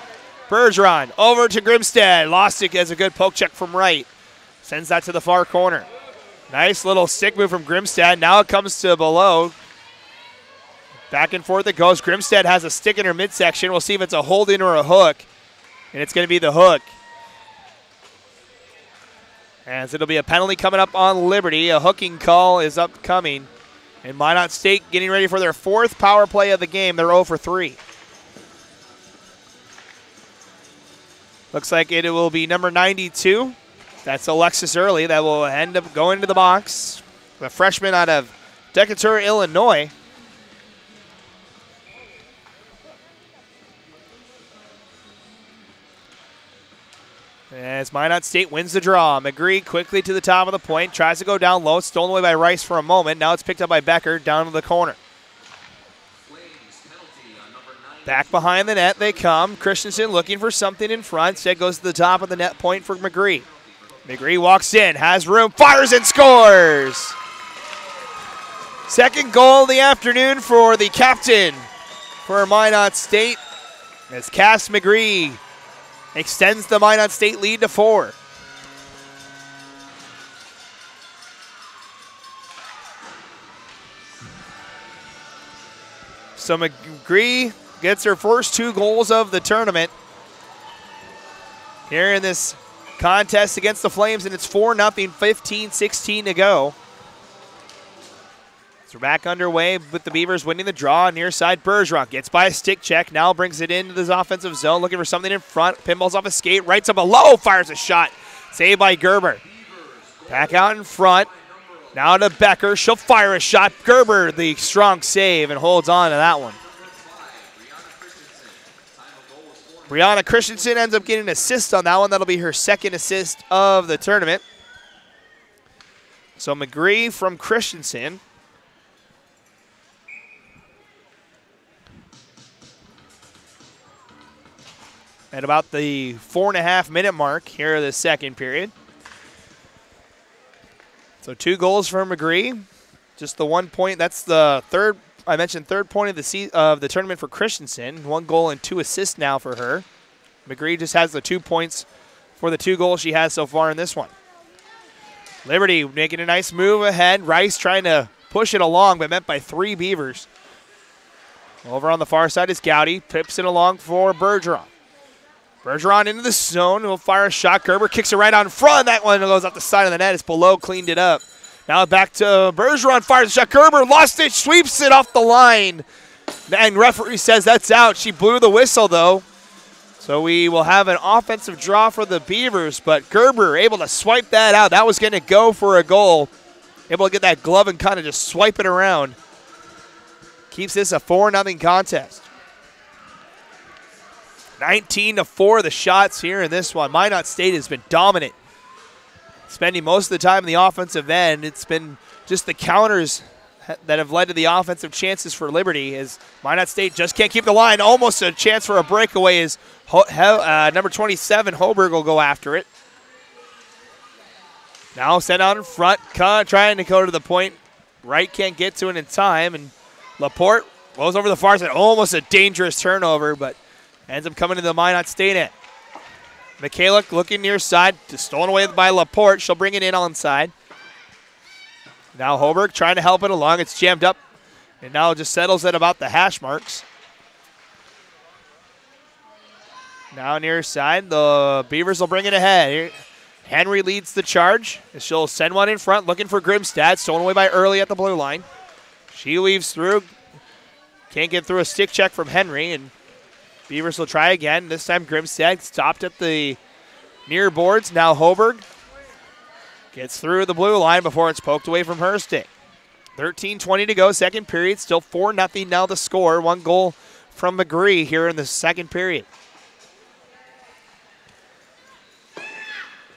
Bergeron over to Grimstead. Lost it as a good poke check from right. Sends that to the far corner. Nice little stick move from Grimstead. Now it comes to below. Back and forth it goes. Grimstead has a stick in her midsection. We'll see if it's a hold in or a hook. And it's going to be the hook. As it'll be a penalty coming up on Liberty. A hooking call is upcoming. And Minot State getting ready for their fourth power play of the game. They're 0 for 3. Looks like it will be number 92. That's Alexis Early. That will end up going to the box. The freshman out of Decatur, Illinois. As Minot State wins the draw. McGree quickly to the top of the point. Tries to go down low. Stolen away by Rice for a moment. Now it's picked up by Becker down to the corner. Back behind the net they come. Christensen looking for something in front. Instead goes to the top of the net point for McGree. McGree walks in. Has room. Fires and scores. Second goal of the afternoon for the captain for Minot State. As Cass McGree extends the Minot State lead to 4. So McGree gets her first 2 goals of the tournament here in this contest against the Flames, and it's 4-0, 15-16 to go. So we're back underway with the Beavers winning the draw. Near side, Bergeron gets by a stick check. Now brings it into the offensive zone, looking for something in front. Pinballs off a skate, rights up below, fires a shot. Saved by Gerber. Back out in front. Now to Becker. She'll fire a shot. Gerber, the strong save, and holds on to that one. Brianna Christensen ends up getting an assist on that one. That'll be her second assist of the tournament. So McGree from Christensen. At about the 4.5-minute mark here of the second period. So 2 goals for McGree. Just the 1 point. That's the third, I mentioned, third point of the tournament for Christensen. 1 goal and 2 assists now for her. McGree just has the 2 points for the 2 goals she has so far in this one. Liberty making a nice move ahead. Rice trying to push it along, but met by 3 Beavers. Over on the far side is Gowdy. Pips it along for Bergeron. Bergeron into the zone. Will fire a shot. Gerber kicks it right out in front. That one goes off the side of the net. It's below, cleaned it up. Now back to Bergeron. Fires a shot. Gerber lost it. Sweeps it off the line. And referee says that's out. She blew the whistle, though. So we will have an offensive draw for the Beavers. But Gerber able to swipe that out. That was going to go for a goal. Able to get that glove and kind of just swipe it around. Keeps this a 4-0 contest. 19-4 the shots here in this one. Minot State has been dominant, spending most of the time in the offensive end. It's been just the counters that have led to the offensive chances for Liberty, as Minot State just can't keep the line. Almost a chance for a breakaway as number 27, Hoberg, will go after it. Now sent out in front, trying to go to the point. Wright can't get to it in time, and Laporte goes over the far side. Almost a dangerous turnover, but Ends up coming to the Minot State end. Michaela looking near side, stolen away by Laporte. She'll bring it in onside. Now Hoberg trying to help it along. It's jammed up, and now it just settles at about the hash marks. Now near side, the Beavers will bring it ahead. Here, Henry leads the charge. She'll send one in front, looking for Grimstad. Stolen away by Early at the blue line. She weaves through. Can't get through a stick check from Henry, and Beavers will try again. This time Grimstad stopped at the near boards. Now Hoberg gets through the blue line before it's poked away from her stick. 13:20 to go, second period. Still 4-0 now the score. One goal from McGree here in the second period.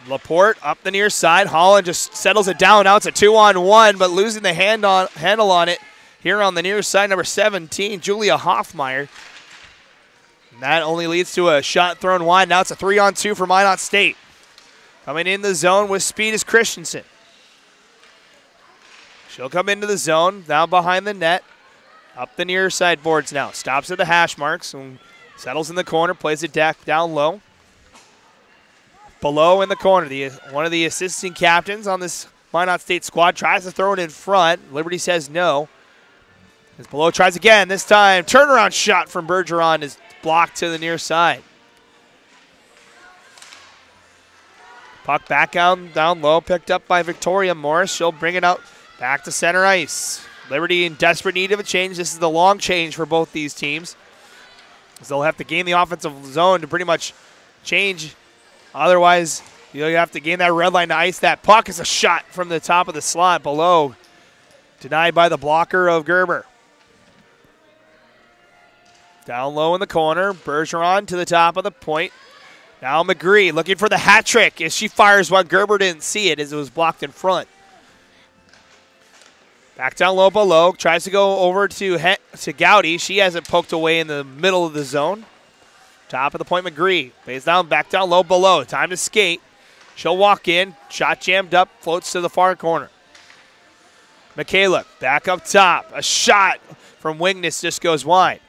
Laporte up the near side. Holland just settles it down. Now it's a 2-on-1, but losing the handle on it here on the near side, number 17, Julia Hoffmeyer. And that only leads to a shot thrown wide. Now it's a 3-on-2 for Minot State. Coming in the zone with speed is Christensen. She'll come into the zone, now behind the net. Up the near side boards now. Stops at the hash marks and settles in the corner, plays it down low. Below in the corner, one of the assistant captains on this Minot State squad tries to throw it in front. Liberty says no. As Below tries again, this time turnaround shot from Bergeron is blocked to the near side. Puck back down low, picked up by Victoria Morris. She'll bring it out back to center ice. Liberty in desperate need of a change. This is the long change for both these teams, as they'll have to gain the offensive zone to pretty much change. Otherwise, you have to gain that red line to ice that puck. Is a shot from the top of the slot. Below, denied by the blocker of Gerber. Down low in the corner, Bergeron to the top of the point. Now McGree looking for the hat trick as she fires one. Gerber didn't see it as it was blocked in front. Back down low Below, tries to go over to Gowdy. She has it poked away in the middle of the zone. Top of the point, McGree. Plays down, back down low Below. Time to skate. She'll walk in. Shot jammed up, floats to the far corner. Michaela back up top. A shot from Wingness just goes wide.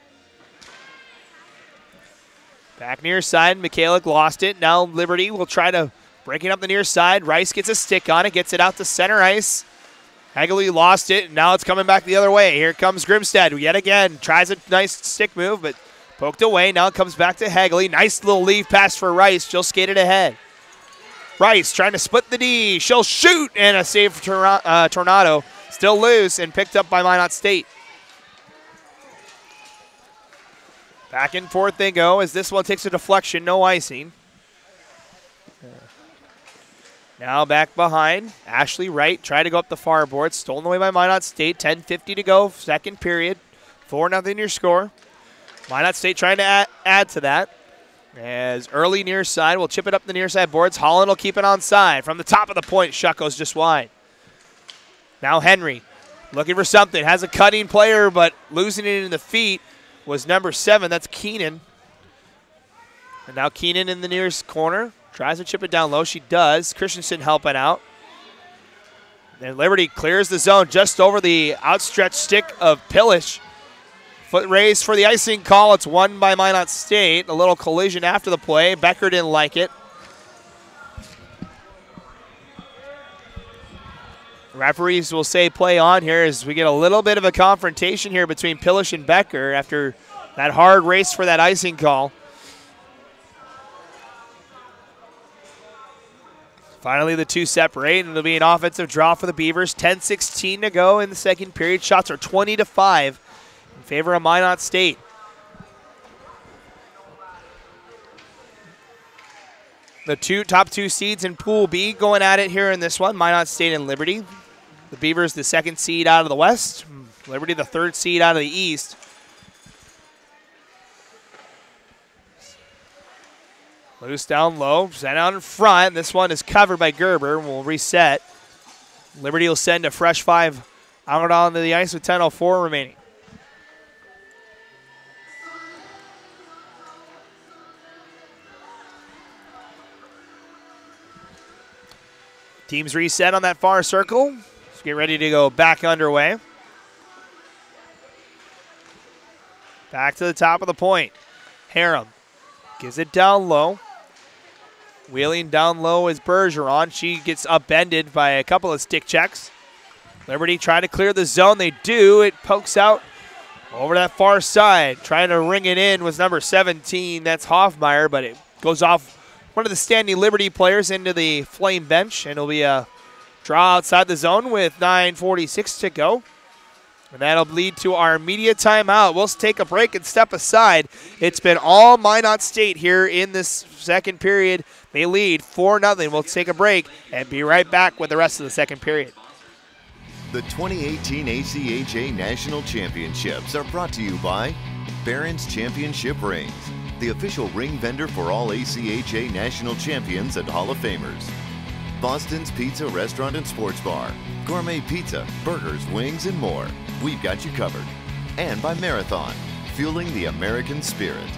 Back near side, Michaela lost it. Now Liberty will try to break it up the near side. Rice gets a stick on it, gets it out to center ice. Hagley lost it, and now it's coming back the other way. Here comes Grimstad yet again. Tries a nice stick move, but poked away. Now it comes back to Hagley. Nice little leave pass for Rice. She'll skate it ahead. Rice trying to split the D. She'll shoot, and a save for Tornado. Still loose and picked up by Minot State. Back and forth they go as this one takes a deflection, no icing. Now back behind. Ashley Wright tried to go up the far board. Stolen away by Minot State. 10:50 to go, second period. 4-0 your score. Minot State trying to add to that. As Early near side will chip it up the near side boards. Holland will keep it on side. From the top of the point, shot goes just wide. Now Henry looking for something. Has a cutting player, but losing it in the feet was number 7. That's Keenan. And now Keenan in the nearest corner. Tries to chip it down low. She does. Christensen helping out. Then Liberty clears the zone just over the outstretched stick of Pillish. Foot raised for the icing call. It's won by Minot State. A little collision after the play. Becker didn't like it. Referees will say play on here as we get a little bit of a confrontation here between Pillish and Becker after that hard race for that icing call. Finally, the two separate, and it'll be an offensive draw for the Beavers. 10:16 to go in the second period. Shots are 20-5 in favor of Minot State. The top two seeds in Pool B going at it here in this one, Minot State and Liberty. The Beavers, the second seed out of the West. Liberty, the third seed out of the East. Loose down low, sent out in front. This one is covered by Gerber. We'll reset. Liberty will send a fresh 5 out onto the ice with 10:04 remaining. Teams reset on that far circle. Let's get ready to go back underway. Back to the top of the point. Harem Gives it down low. Wheeling down low is Bergeron. She gets upended by a couple of stick checks. Liberty trying to clear the zone. They do. It pokes out over that far side. Trying to ring it in was number 17. That's Hoffmeyer, but it goes off one of the standing Liberty players into the Flame bench, and it'll be a draw outside the zone with 9:46 to go. And that'll lead to our media timeout. We'll take a break and step aside. It's been all Minot State here in this second period. They lead 4-0. We'll take a break and be right back with the rest of the second period. The 2018 ACHA National Championships are brought to you by Barron's Championship Rings, the official ring vendor for all ACHA National Champions and Hall of Famers. Boston's Pizza Restaurant and Sports Bar, gourmet pizza, burgers, wings, and more. We've got you covered. And by Marathon, fueling the American spirit.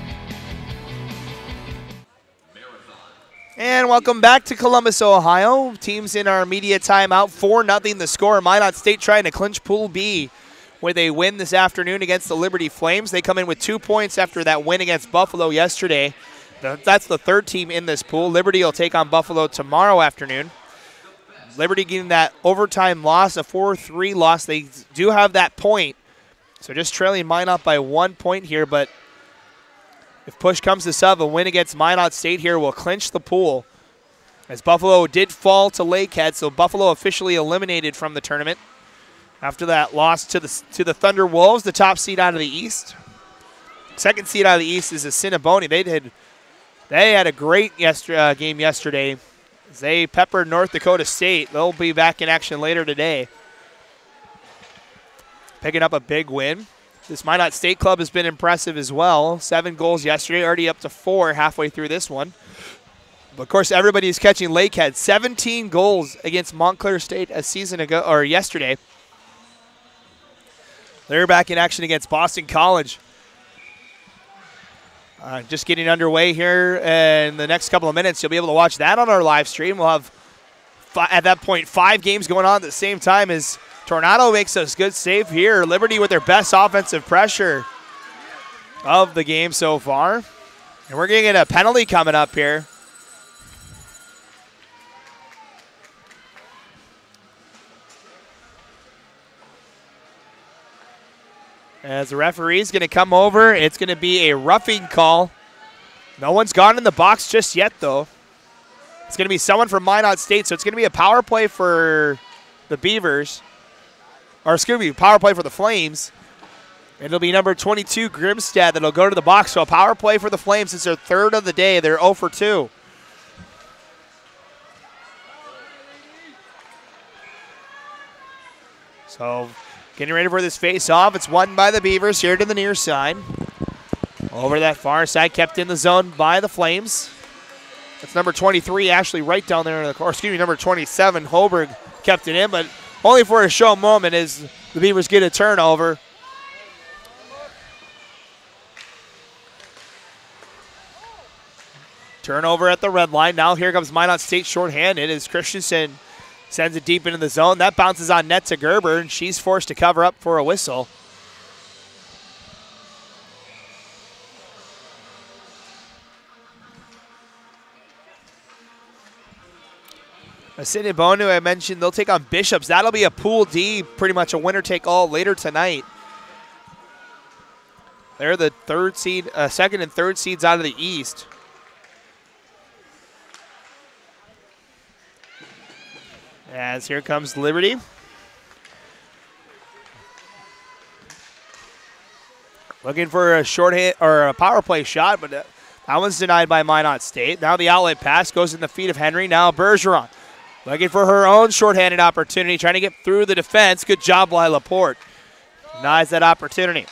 And welcome back to Columbus, Ohio. Teams in our media timeout, 4-0 the score. Minot State trying to clinch Pool B with a win this afternoon against the Liberty Flames. They come in with 2 points after that win against Buffalo yesterday. That's the third team in this pool. Liberty will take on Buffalo tomorrow afternoon. Liberty getting that overtime loss, a 4-3 loss. They do have that point. So just trailing Minot by 1 point here, but if push comes to shove, a win against Minot State here will clinch the pool. As Buffalo did fall to Lakehead, so Buffalo officially eliminated from the tournament after that loss to the Thunder Wolves, the top seed out of the East. Second seed out of the East is Assiniboine. They had a great game yesterday. They peppered North Dakota State. They'll be back in action later today. Picking up a big win. This Minot State club has been impressive as well. 7 goals yesterday, already up to 4 halfway through this one. But of course, everybody's catching Lakehead. 17 goals against Montclair State yesterday. They're back in action against Boston College. Just getting underway here in the next couple of minutes. You'll be able to watch that on our live stream. We'll have, at that point, 5 games going on at the same time as Tornado makes a good save here. Liberty with their best offensive pressure of the game so far. And we're going to get a penalty coming up here. As the referee's going to come over, it's going to be a roughing call. No one's gone in the box just yet, though. It's going to be someone from Minot State, so it's going to be a power play for the Beavers. Or excuse me, power play for the Flames. And it'll be number 22, Grimstad, that'll go to the box. So a power play for the Flames. It's their third of the day. They're 0 for 2. So getting ready for this face-off. It's won by the Beavers here to the near side. Over that far side, kept in the zone by the Flames. That's number 23, Ashley Wright down there in the corner. Excuse me, number 27, Holberg kept it in, but only for a show moment as the Beavers get a turnover. Turnover at the red line. Now here comes Minot State shorthanded as Christensen sends it deep into the zone. That bounces on net to Gerber, and she's forced to cover up for a whistle. Assiniboine, I mentioned, they'll take on Bishops. That'll be a Pool D, pretty much a winner-take-all later tonight. They're the second and third seeds out of the East. As here comes Liberty. Looking for a shorthand or a power play shot, but that one's denied by Minot State. Now the outlet pass goes in the feet of Henry. Now Bergeron looking for her own shorthanded opportunity, trying to get through the defense. Good job by Laporte. Denies that opportunity.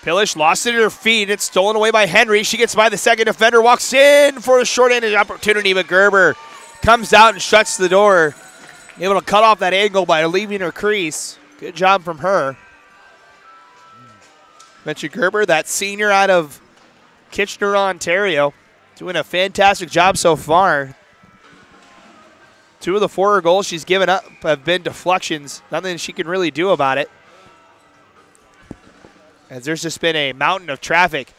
Pillish lost it at her feet. It's stolen away by Henry. She gets by the second defender, walks in for a short-handed opportunity, but Gerber comes out and shuts the door. Able to cut off that angle by leaving her crease. Good job from her. Mentioned Gerber, that senior out of Kitchener, Ontario, doing a fantastic job so far. 2 of the 4 goals she's given up have been deflections. Nothing she can really do about it. as there's just been a mountain of traffic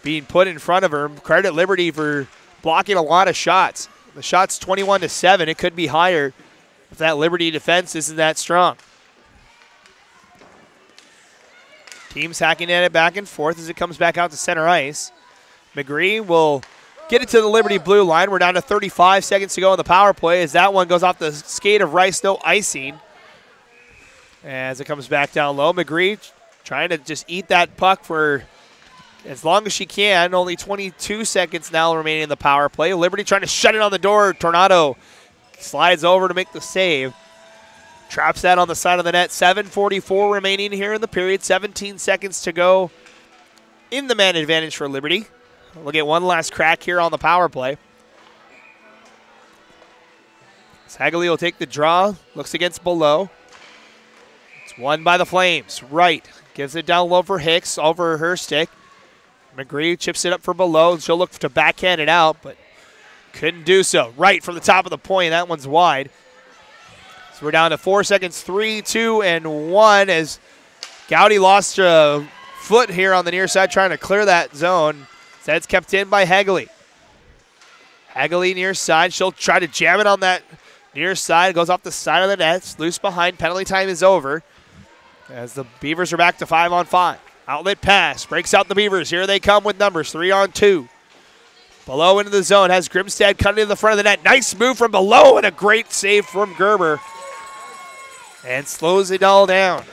being put in front of her. Credit Liberty for blocking a lot of shots. The shot's 21-7. It could be higher if that Liberty defense isn't that strong. Teams hacking at it back and forth as it comes back out to center ice. McGree will get it to the Liberty blue line. We're down to 35 seconds to go in the power play as that one goes off the skate of Rice, no icing. As it comes back down low, McGree trying to just eat that puck for as long as she can. Only 22 seconds now remaining in the power play. Liberty trying to shut it on the door. Tornado slides over to make the save. Traps that on the side of the net. 7:44 remaining here in the period. 17 seconds to go in the man advantage for Liberty. We'll get one last crack here on the power play. Hagley will take the draw. Looks against below. It's won by the Flames. Right. Gives it down low for Hicks over her stick. McGree chips it up for below. She'll look to backhand it out, but couldn't do so. Right from the top of the point. That one's wide. So we're down to 4 seconds, 3, 2, and 1 as Gowdy lost a foot here on the near side trying to clear that zone. That's kept in by Hagley. Hagley near side. She'll try to jam it on that near side. Goes off the side of the net. It's loose behind. Penalty time is over as the Beavers are back to 5-on-5. Outlet pass. Breaks out the Beavers. Here they come with numbers. 3-on-2. Below into the zone. Has Grimstad cutting to the front of the net. Nice move from below and a great save from Gerber. And slows it all down.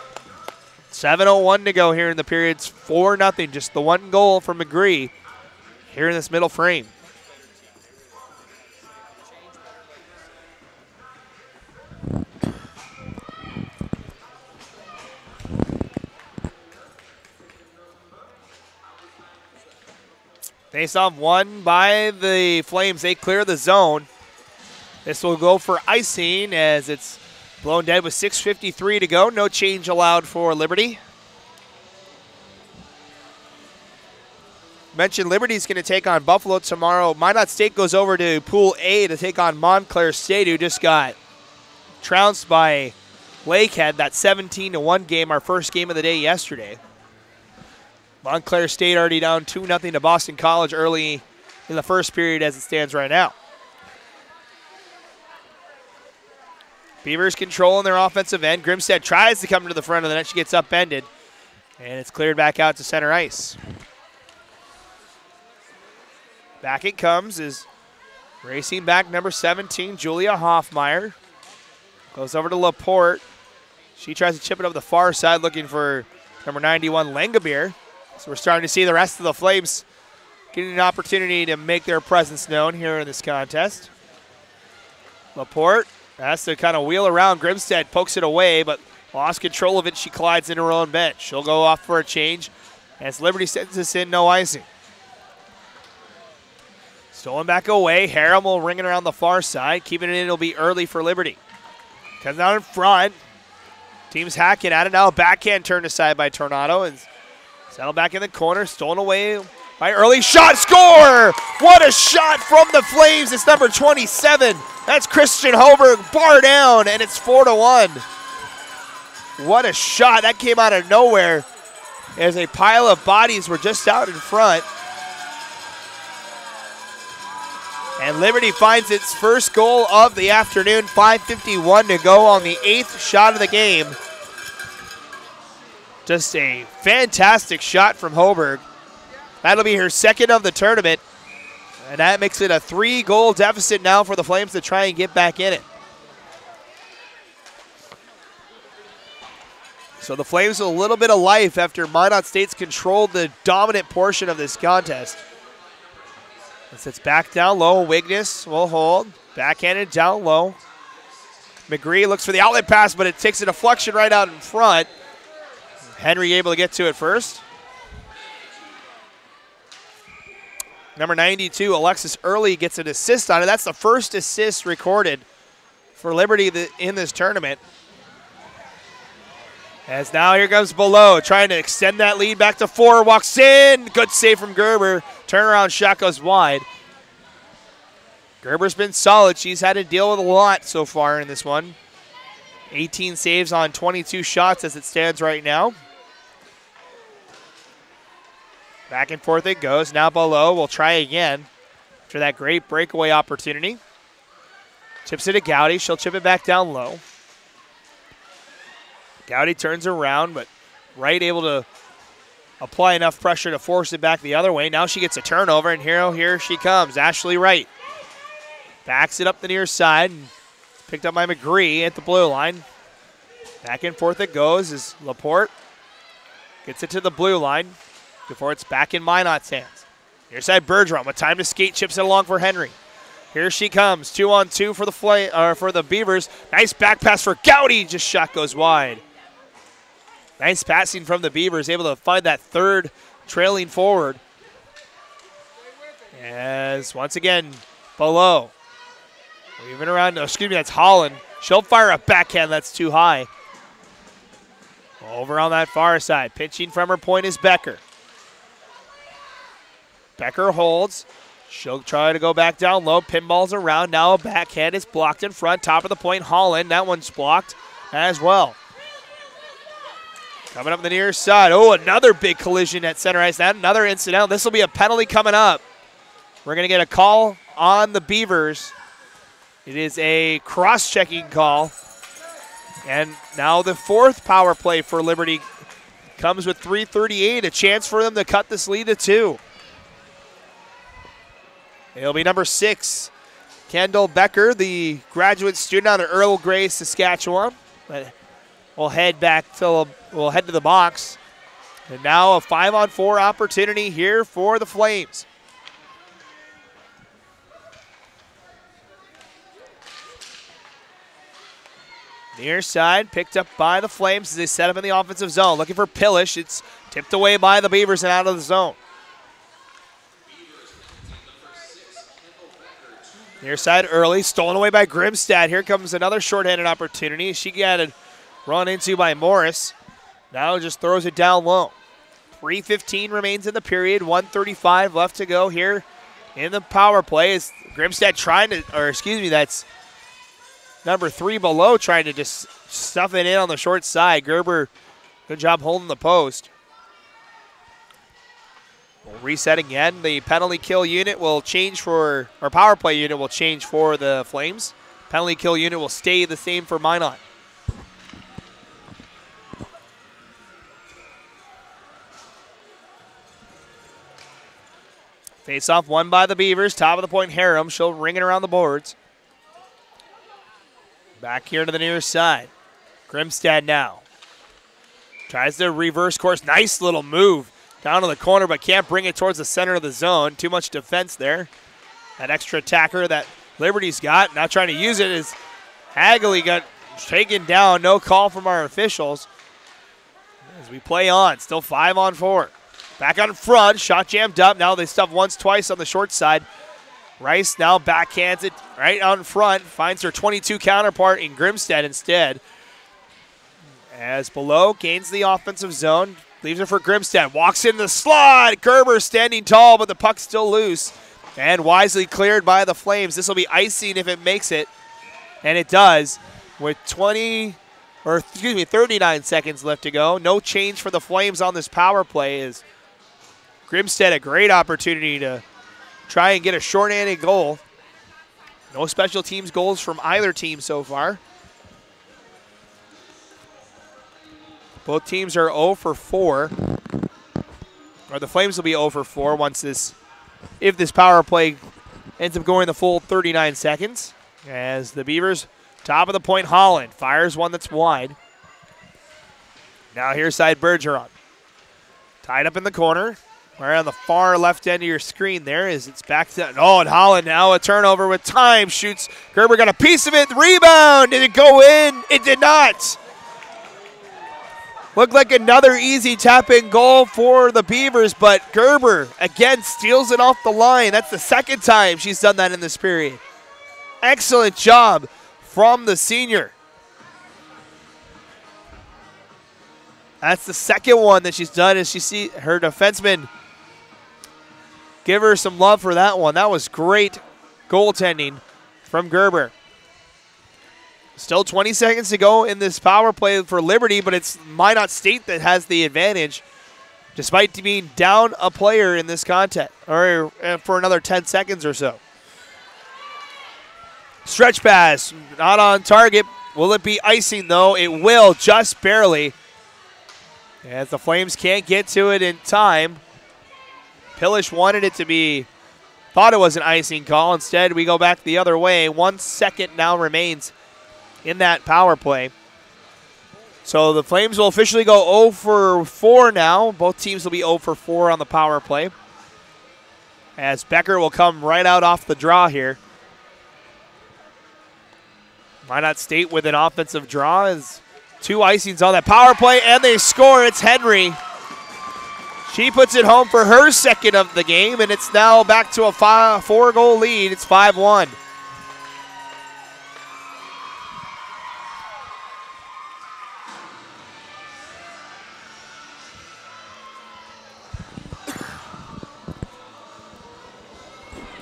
7:01 to go here in the period. It's 4-0. Just the one goal from McGree here in this middle frame. Face-off won by the Flames. They clear the zone. This will go for icing as it's blown dead with 6:53 to go. No change allowed for Liberty. Mentioned Liberty's going to take on Buffalo tomorrow. Minot State goes over to Pool A to take on Montclair State, who just got trounced by Lakehead, that 17-1 game, our first game of the day yesterday. Montclair State already down 2-0 to Boston College early in the first period as it stands right now. Beavers controlling their offensive end. Grimstad tries to come to the front of the net. She gets upended, and it's cleared back out to center ice. Back it comes is racing back number 17, Julia Hoffmeyer. Goes over to Laporte. She tries to chip it over the far side looking for number 91, Langabir. So we're starting to see the rest of the Flames getting an opportunity to make their presence known here in this contest. Laporte has to kind of wheel around. Grimstad pokes it away, but lost control of it. She collides into her own bench. She'll go off for a change as Liberty sends us in, no icing. Stolen back away. Harem will ring it around the far side. Keeping it in, it'll be early for Liberty. Comes out in front. Team's hacking at it now. Backhand turned aside by Tornado and settled back in the corner. Stolen away by early shot. Score! What a shot from the Flames. It's number 27. That's Christian Hoberg. Bar down, and it's 4-1. What a shot. That came out of nowhere as a pile of bodies were just out in front. And Liberty finds its first goal of the afternoon. 5:51 to go on the 8th shot of the game. Just a fantastic shot from Hoberg. That'll be her second of the tournament. And that makes it a 3-goal deficit now for the Flames to try and get back in it. So the Flames with a little bit of life after Minot State's controlled the dominant portion of this contest. As it's back down low, Wigness will hold. Backhanded down low. McGree looks for the outlet pass, but it takes a deflection right out in front. Henry able to get to it first. Number 92, Alexis Early, gets an assist on it. That's the first assist recorded for Liberty in this tournament. As now here comes Below, trying to extend that lead back to 4. Walks in. Good save from Gerber. Turnaround shot goes wide. Gerber's been solid. She's had to deal with a lot so far in this one. 18 saves on 22 shots as it stands right now. Back and forth it goes. Now Below will try again after that great breakaway opportunity. Chips it to Gowdy. She'll chip it back down low. Gowdy turns around, but Wright able to apply enough pressure to force it back the other way. Now she gets a turnover, and here she comes. Ashley Wright backs it up the near side. Picked up by McGree at the blue line. Back and forth it goes as Laporte gets it to the blue line before it's back in Minot's hands. Near side Bergeron with time to skate, chips it along for Henry. Here she comes, 2-on-2 for the Beavers. Nice back pass for Gowdy, just shot goes wide. Nice passing from the Beavers, able to find that third trailing forward. As once again, Below. Weaving around, that's Holland. She'll fire a backhand, that's too high. Over on that far side, pitching from her point is Becker. Becker holds. She'll try to go back down low. Pinballs around. Now a backhand is blocked in front. Top of the point, Holland. That one's blocked as well. Coming up the near side. Oh, another big collision at center ice. Now another incidental. This will be a penalty coming up. We're going to get a call on the Beavers. It is a cross-checking call. And now the fourth power play for Liberty comes with 3:38. A chance for them to cut this lead to 2. It'll be number 6, Kendall Becker, the graduate student out of Earl Grey, Saskatchewan. We'll head to the box. And now a 5-on-4 opportunity here for the Flames. Near side picked up by the Flames as they set up in the offensive zone. Looking for Pillish. It's tipped away by the Beavers and out of the zone. Near side early, stolen away by Grimstad. Here comes another shorthanded opportunity. She got it run into by Morris. Now just throws it down low. 3:15 remains in the period. 1:35 left to go here in the power play. Is Grimstad trying to, that's number 3 Below trying to just stuff it in on the short side. Gerber, good job holding the post. We'll reset again. The penalty kill unit will change for, or power play unit will change for the Flames. Penalty kill unit will stay the same for Minot. Face off won by the Beavers. Top of the point, Harem. She'll ring it around the boards. Back here to the near side. Grimstad now. Tries to reverse course. Nice little move down to the corner, but can't bring it towards the center of the zone. Too much defense there. That extra attacker that Liberty's got. Not trying to use it as Hagley got taken down. No call from our officials. As we play on. Still 5-on-4. Back on front. Shot jammed up. Now they stuff once, twice on the short side. Rice now backhands it right out in front. Finds her 22 counterpart in Grimstad instead. As Below gains the offensive zone. Leaves it for Grimstad. Walks in the slot. Gerber standing tall, but the puck's still loose. And wisely cleared by the Flames. This will be icing if it makes it. And it does. With 39 seconds left to go. No change for the Flames on this power play. Is Grimstad a great opportunity to try and get a shorthanded goal. No special teams goals from either team so far. Both teams are 0 for 4. Or the Flames will be 0 for 4 if this power play ends up going the full 39 seconds. As the Beavers, top of the point, Holland fires one that's wide. Now here's side Bergeron. Tied up in the corner. Right on the far left end of your screen there is it's back to, and Holland now a turnover with time. Shoots, Gerber got a piece of it, rebound, did it go in? It did not. Looked like another easy tap-in goal for the Beavers, but Gerber, again, steals it off the line. That's the second time she's done that in this period. Excellent job from the senior. That's the second one that she's done as she see her defenseman give her some love for that one. That was great goaltending from Gerber. Still 20 seconds to go in this power play for Liberty, but it's Minot State that has the advantage. despite being down a player in this contest, or for another 10 seconds or so. Stretch pass, not on target. Will it be icing, though? It will, just barely. As the Flames can't get to it in time. Pillish wanted it to be, thought it was an icing call. Instead, we go back the other way. 1 second now remains in that power play. So the Flames will officially go 0 for 4 now. Both teams will be 0 for 4 on the power play. As Becker will come right out off the draw here. Minot State with an offensive draw is 2 icings on that power play, and they score. It's Henry. She puts it home for her second of the game, and it's now back to a 4-goal lead. It's 5-1.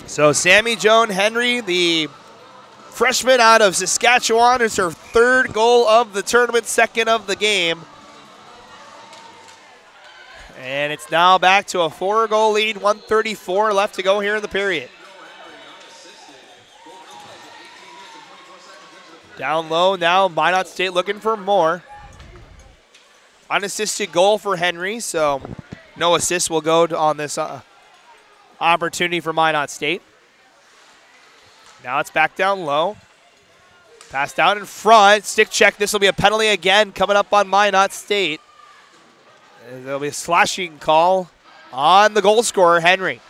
So Sammy Joan Henry, the freshman out of Saskatchewan, is her 3rd goal of the tournament, 2nd of the game. And it's now back to a 4-goal lead, 1:34 left to go here in the period. Down low now, Minot State looking for more. Unassisted goal for Henry, so no assist will go on this opportunity for Minot State. Now it's back down low. Pass down in front, stick check. This will be a penalty again coming up on Minot State. There'll be a slashing call on the goal scorer, Henry.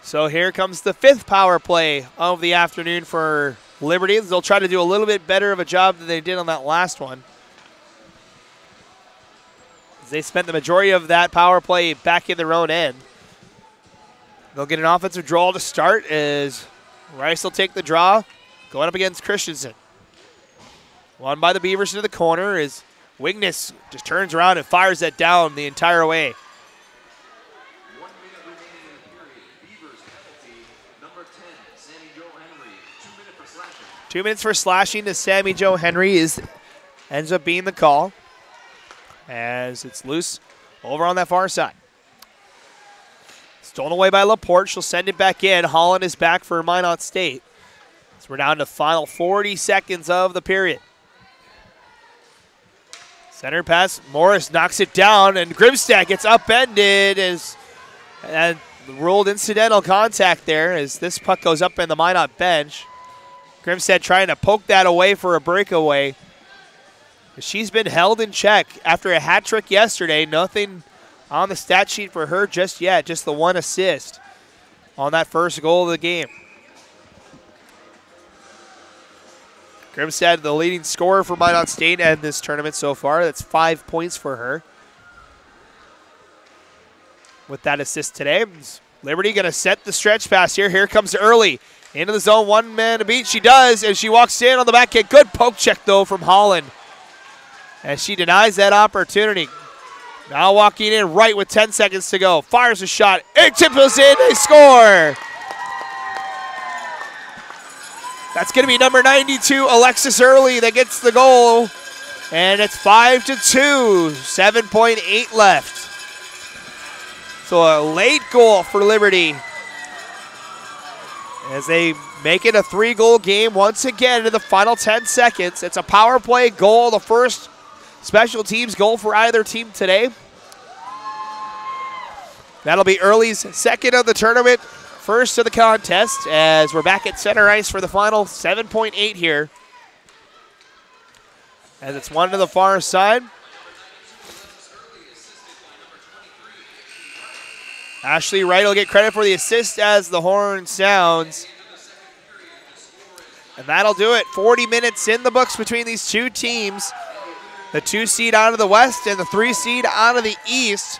So here comes the 5th power play of the afternoon for Liberty. They'll try to do a little bit better of a job than they did on that last one. They spent the majority of that power play back in their own end. They'll get an offensive draw to start as Rice will take the draw, going up against Christensen. Won by the Beavers into the corner as Wigness just turns around and fires that down the entire way. 1 minute remaining in the period. Beavers penalty, number 10, Sammy Jo Henry. 2 minutes for slashing. 2 minutes for slashing to Sammy Jo Henry ends up being the call as it's loose over on that far side. Stolen away by Laporte. She'll send it back in. Holland is back for Minot State. So we're down to final 40 seconds of the period. Center pass. Morris knocks it down, and Grimstad gets upended and ruled incidental contact there as this puck goes up in the Minot bench. Grimstad trying to poke that away for a breakaway. She's been held in check after a hat trick yesterday. Nothing on the stat sheet for her just yet, just the 1 assist on that first goal of the game. Grimstad, the leading scorer for Minot State and this tournament so far. That's 5 points for her with that assist today. Liberty going to set the stretch pass here. Here comes Early into the zone. 1 man to beat. She does, and she walks in on the back kick. Good poke check, though, from Holland, as she denies that opportunity. Now walking in right with 10 seconds to go. Fires a shot. It tips in. They score. That's going to be number 92, Alexis Early, that gets the goal. And it's 5-2. 7.8 left. So a late goal for Liberty as they make it a 3-goal game once again in the final 10 seconds. It's a power play goal, the first special teams goal for either team today. That'll be Early's 2nd of the tournament, 1st of the contest, as we're back at center ice for the final 7.8 here. As it's one to the far side. Ashley Wright will get credit for the assist as the horn sounds. And that'll do it. 40 minutes in the books between these two teams. The 2 seed out of the West and the 3 seed out of the East.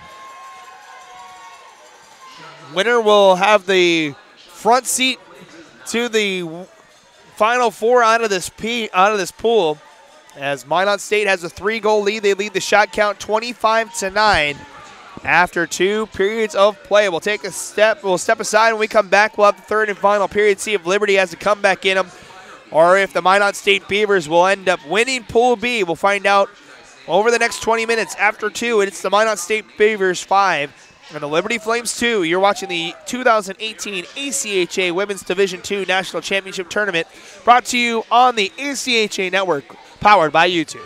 Winner will have the front seat to the Final Four out of this pool. As Minot State has a 3-goal lead, they lead the shot count 25-9 after 2 periods of play. We'll take a step. We'll step aside when we come back. We'll have the 3rd and final period. See if Liberty has a comeback in them, or if the Minot State Beavers will end up winning Pool B. We'll find out Over the next 20 minutes, after 2, it's the Minot State Beavers 5 and the Liberty Flames 2. You're watching the 2018 ACHA Women's Division II National Championship Tournament, brought to you on the ACHA Network, powered by YouTube.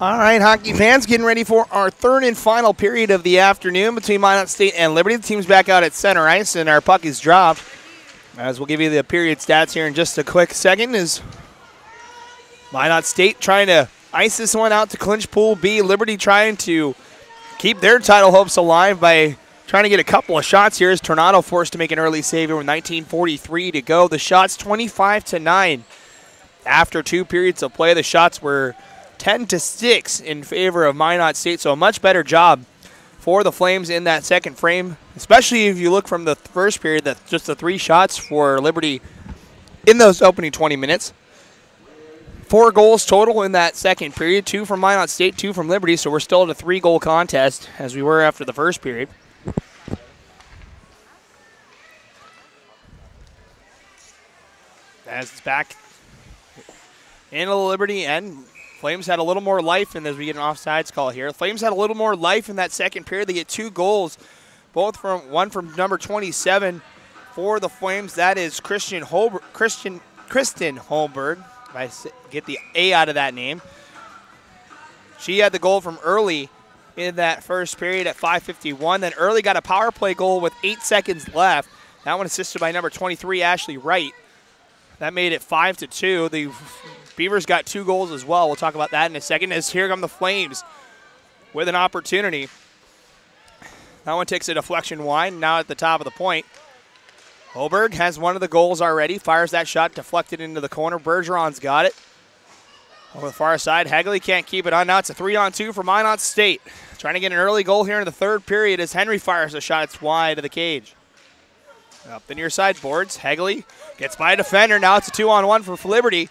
All right, hockey fans, getting ready for our third and final period of the afternoon between Minot State and Liberty. The team's back out at center ice, and our puck is dropped. As we'll give you the period stats here in just a quick second, is Minot State trying to ice this one out to clinch Pool B. Liberty trying to keep their title hopes alive by trying to get a couple of shots here. As Tornado forced to make an early save here with 19:43 to go. The shots 25-9. After 2 periods of play, the shots were 10-6 in favor of Minot State, so a much better job for the Flames in that second frame, especially if you look from the first period, that just the 3 shots for Liberty in those opening 20 minutes. 4 goals total in that second period, 2 from Minot State, 2 from Liberty, so we're still at a 3-goal contest as we were after the first period. As it's back into Liberty, and Flames had a little more life, and as we get an offsides call here, Flames had a little more life in that second period. They get 2 goals, one from number 27 for the Flames. That is Kristen Holberg. If I get the A out of that name. She had the goal from Early in that first period at 5:51. Then Early got a power play goal with 8 seconds left. That one assisted by number 23, Ashley Wright. That made it 5-2. The Beavers got 2 goals as well. We'll talk about that in a second, as here come the Flames with an opportunity. That one takes a deflection wide, now at the top of the point. Holberg has one of the goals already, fires that shot, deflected into the corner. Bergeron's got it. Over the far side, Hagley can't keep it on. Now it's a 3-on-2 for Minot State. Trying to get an early goal here in the third period as Henry fires a shot. It's wide of the cage. Up the near side boards, Hagley gets by a defender. Now it's a 2-on-1 for Liberty.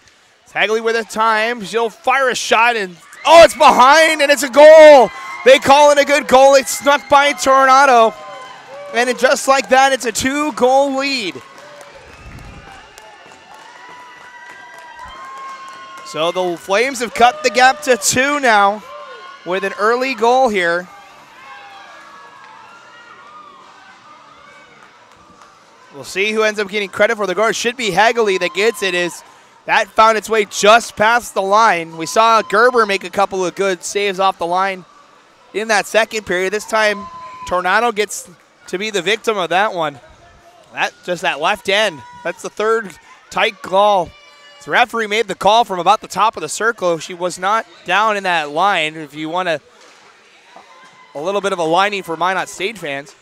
Hagley with a time. She'll fire a shot, and oh, it's behind, and it's a goal. They call it a good goal. It's snuck by Tornado. And just like that, it's a 2-goal lead. So the Flames have cut the gap to 2 now with an early goal here. We'll see who ends up getting credit for the goal. It should be Hagley that gets it. That found its way just past the line. We saw Gerber make a couple of good saves off the line in that second period. This time, Tornado gets to be the victim of that one. That left end. That's the third tight call. The referee made the call from about the top of the circle. She was not down in that line. If you want a little bit of a lining for Minot State fans.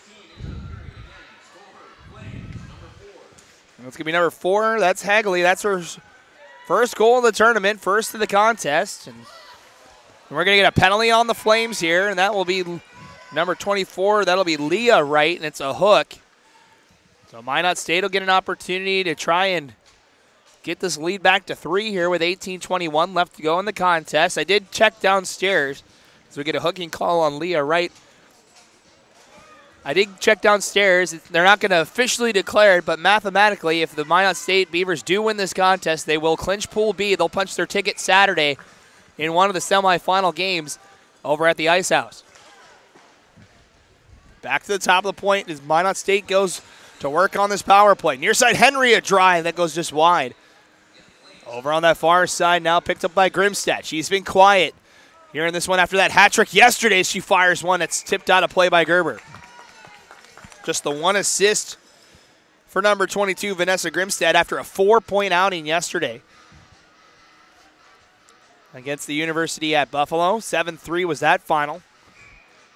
And it's going to be number 4. That's Hagley. That's her first goal of the tournament, first of the contest. And we're going to get a penalty on the Flames here, and that will be number 24. That'll be Leah Wright, and it's a hook. So Minot State will get an opportunity to try and get this lead back to 3 here with 18:21 left to go in the contest. I did check downstairs, so we get a hooking call on Leah Wright. I did check downstairs. They're not going to officially declare it, but mathematically, if the Minot State Beavers do win this contest, they will clinch Pool B. They'll punch their ticket Saturday in one of the semifinal games over at the Ice House. Back to the top of the point as Minot State goes to work on this power play. Near side, Henry, a drive that goes just wide. Over on that far side now, picked up by Grimstad. She's been quiet here in this one after that hat trick yesterday. She fires one that's tipped out of play by Gerber. Just the 1 assist for number 22, Vanessa Grimstad, after a 4-point outing yesterday against the University at Buffalo. 7-3 was that final.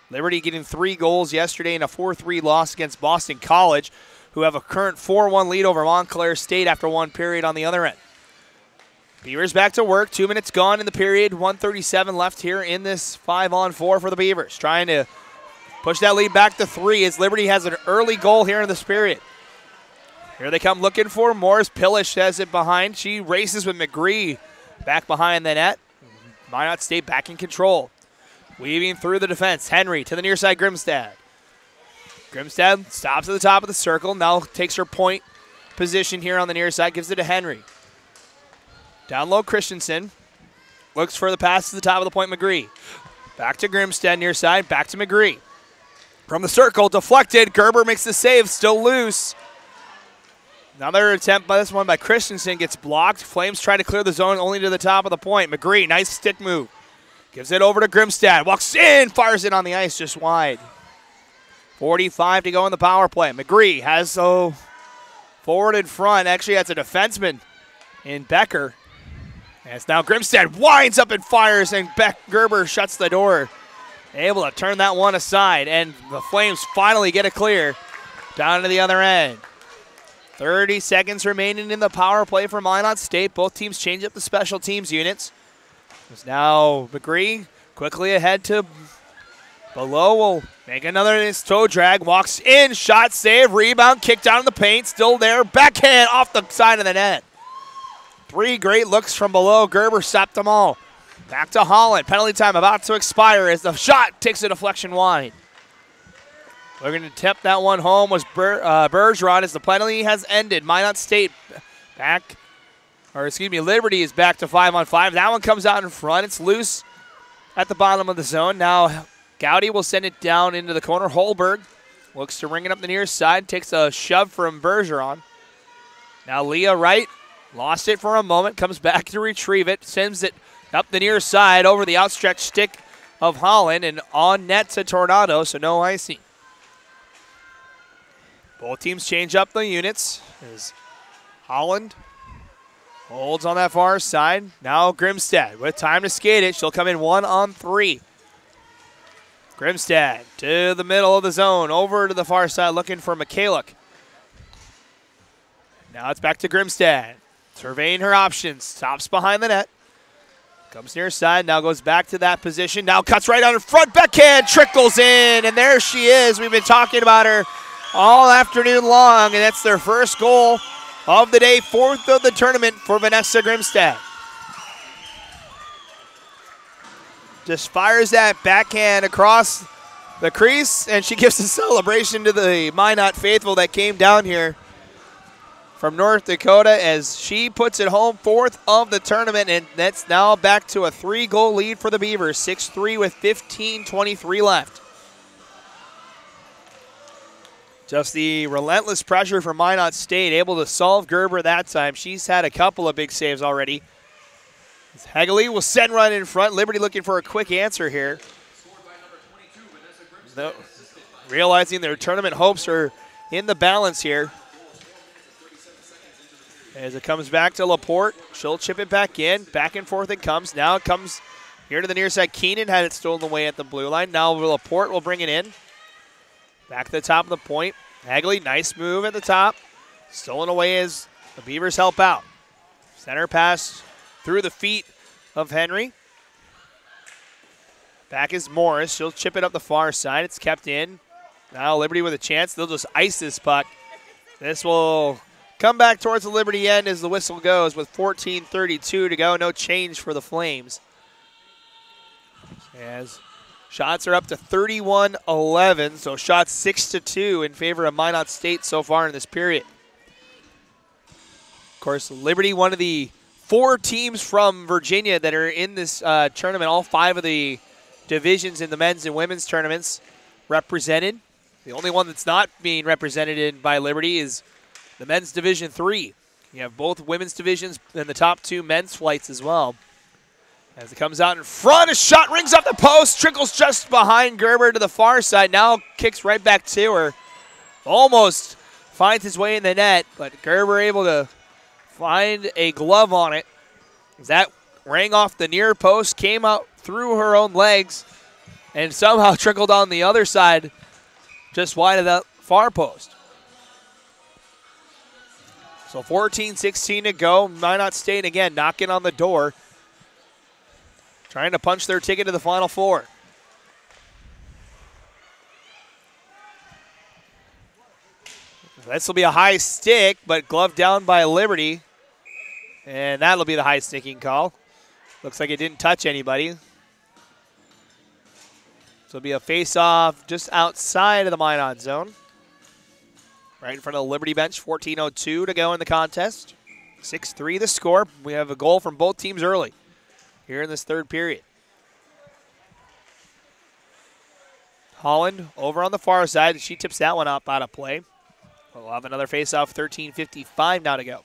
Liberty getting 3 goals yesterday in a 4-3 loss against Boston College, who have a current 4-1 lead over Montclair State after 1 period on the other end. Beavers back to work. 2 minutes gone in the period. 1:37 left here in this 5-on-4 for the Beavers. Trying to push that lead back to 3 as Liberty has an early goal here in this period. Here they come looking for Morris. Pillish has it behind. She races with McGree back behind the net. Minot State back in control. Weaving through the defense. Henry to the near side, Grimstad. Grimstad stops at the top of the circle. Now takes her point position here on the near side. Gives it to Henry. Down low, Christensen. Looks for the pass to the top of the point, McGree. Back to Grimstad near side. Back to McGree. From the circle, deflected. Gerber makes the save. Still loose. Another attempt by this one by Christensen gets blocked. Flames try to clear the zone only to the top of the point. McGree, nice stick move. Gives it over to Grimstad. Walks in, fires it on the ice just wide. 45 to go in the power play. McGree has forward in front. Actually, that's a defenseman in Becker. As now Grimstad winds up and fires, and Gerber shuts the door. Able to turn that one aside, and the Flames finally get a clear down to the other end. 30 seconds remaining in the power play for Minot State. Both teams change up the special teams units. It's now McGree quickly ahead to Below. Will make another toe drag. Walks in. Shot save. Rebound. Kick down in the paint. Still there. Backhand off the side of the net. 3 great looks from Below. Gerber stopped them all. Back to Holland. Penalty time about to expire as the shot takes a deflection wide. We're going to tip that one home was Bergeron as the penalty has ended. Minot State back. Liberty is back to 5-on-5. That one comes out in front. It's loose at the bottom of the zone. Now Gowdy will send it down into the corner. Holberg looks to ring it up the near side. Takes a shove from Bergeron. Now Leah Wright lost it for a moment. Comes back to retrieve it. Sends it up the near side over the outstretched stick of Holland. And on net to Tornado, so no icing. Both teams change up the units as Holland holds on that far side. Now Grimstad with time to skate it. She'll come in 1-on-3. Grimstad to the middle of the zone. Over to the far side looking for Mikhalik. Now it's back to Grimstad. Surveying her options. Stops behind the net. Comes near side. Now goes back to that position. Now cuts right on her front. Backhand trickles in. And there she is. We've been talking about her all afternoon long. And that's their first goal of the day, 4th of the tournament for Vanessa Grimstad. Just fires that backhand across the crease, and she gives a celebration to the Minot faithful that came down here from North Dakota as she puts it home, 4th of the tournament, and that's now back to a 3-goal lead for the Beavers, 6-3 with 15:23 left. Just the relentless pressure from Minot State, able to solve Gerber that time. She's had a couple of big saves already. Hagley will send right in front. Liberty looking for a quick answer here. No, realizing their tournament hopes are in the balance here. As it comes back to Laporte, she'll chip it back in. Back and forth it comes. Now it comes here to the near side. Keenan had it stolen away at the blue line. Now Laporte will bring it in. Back to the top of the point. Hagley, nice move at the top. Stolen away as the Beavers help out. Center pass through the feet of Henry. Back is Morris. She'll chip it up the far side. It's kept in. Now Liberty with a chance. They'll just ice this puck. This will come back towards the Liberty end as the whistle goes with 14:32 to go. No change for the Flames. As shots are up to 31-11, so shots 6-2 in favor of Minot State so far in this period. Of course, Liberty, one of the 4 teams from Virginia that are in this tournament, all 5 of the divisions in the men's and women's tournaments represented. The only one that's not being represented by Liberty is the men's Division 3. You have both women's divisions and the top 2 men's flights as well. As it comes out in front, a shot rings off the post, trickles just behind Gerber to the far side. Now kicks right back to her. Almost finds his way in the net, but Gerber able to find a glove on it. As that rang off the near post, came out through her own legs, and somehow trickled on the other side, just wide of the far post. So 14-16 to go. Minot State again knocking on the door, trying to punch their ticket to the Final Four. This will be a high stick, but gloved down by Liberty. And that'll be the high sticking call. Looks like it didn't touch anybody. So it'll be a face-off just outside of the Minot zone. Right in front of the Liberty bench, 14:02 to go in the contest. 6-3 the score. We have a goal from both teams early here in this third period. Holland over on the far side. She tips that one up out of play. We'll have another face-off, 13:55 now to go.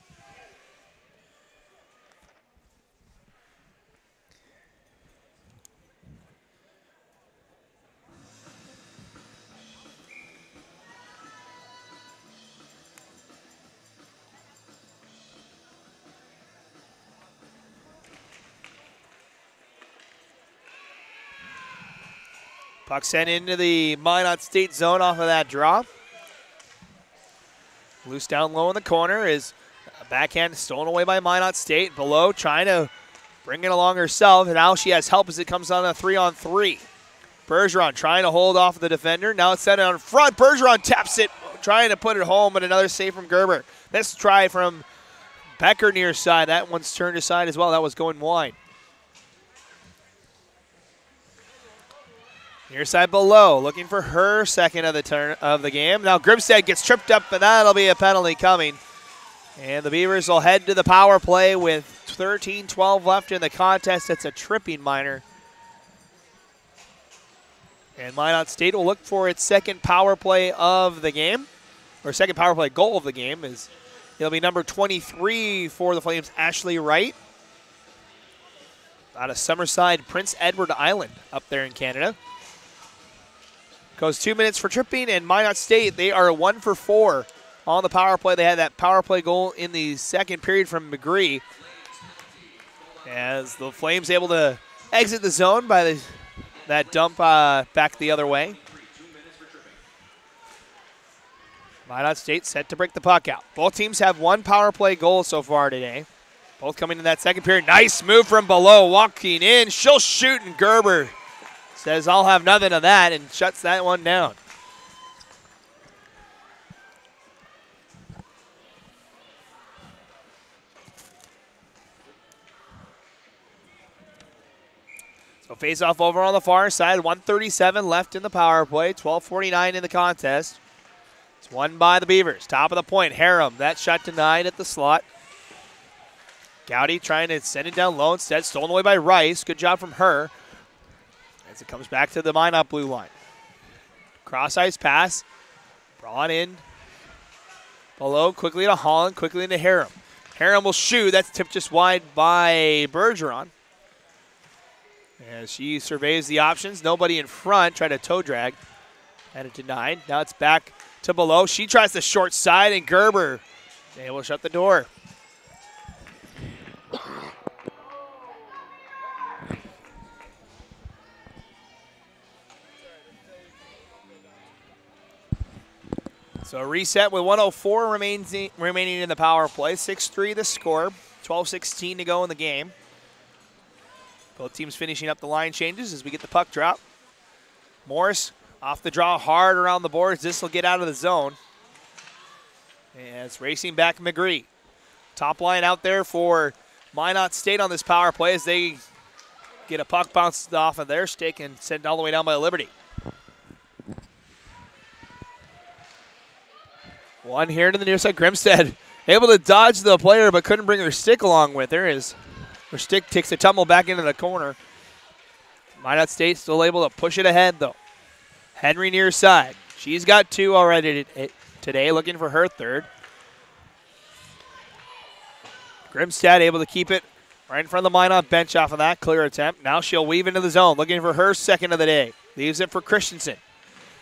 Puck sent into the Minot State zone off of that draw. Loose down low in the corner is a backhand stolen away by Minot State. Below trying to bring it along herself, and now she has help as it comes on a 3-on-3. Bergeron trying to hold off the defender. Now it's set on front. Bergeron taps it, trying to put it home, but another save from Gerber. This try from Becker near side. That one's turned aside as well. That was going wide. Near side Below, looking for her second of the turn of the game. Now Grimstad gets tripped up, and that'll be a penalty coming. And the Beavers will head to the power play with 13-12 left in the contest. That's a tripping minor. And Minot State will look for its second power play of the game, or second power play goal of the game. It'll be number 23 for the Flames, Ashley Wright, out of Summerside, Prince Edward Island, up there in Canada. Goes 2 minutes for tripping, and Minot State, they are 1 for 4 on the power play. They had that power play goal in the second period from McGree. As the Flames able to exit the zone by that dump back the other way. Minot State set to break the puck out. Both teams have 1 power play goal so far today. Both coming in that second period. Nice move from Below, walking in. She'll shoot, and Gerber says, I'll have nothing of that, and shuts that one down. So face-off over on the far side. 1:37 left in the power play. 12:49 in the contest. It's won by the Beavers. Top of the point, Harem. That shot denied at the slot. Gowdy trying to send it down low instead. Stolen away by Rice. Good job from her. As it comes back to the Minot blue line. Cross-ice pass. Brought in. Below, quickly to Holland, quickly into Harem. Harem will shoot. That's tipped just wide by Bergeron. As she surveys the options. Nobody in front. Tried a toe drag. Had it denied. Now it's back to Below. She tries the short side, and Gerber able to shut the door. So reset with 1:04 remaining in the power play. 6-3 the score. 12:16 to go in the game. Both teams finishing up the line changes as we get the puck drop. Morris off the draw hard around the boards. This will get out of the zone. And it's racing back McGree. Top line out there for Minot State on this power play as they get a puck bounced off of their stick and sent all the way down by Liberty. One here to the near side. Grimstad able to dodge the player but couldn't bring her stick along with her as her stick takes a tumble back into the corner. Minot State still able to push it ahead though. Henry near side. She's got 2 already today, looking for her third. Grimstad able to keep it right in front of the Minot bench off of that clear attempt. Now she'll weave into the zone, looking for her second of the day. Leaves it for Christensen.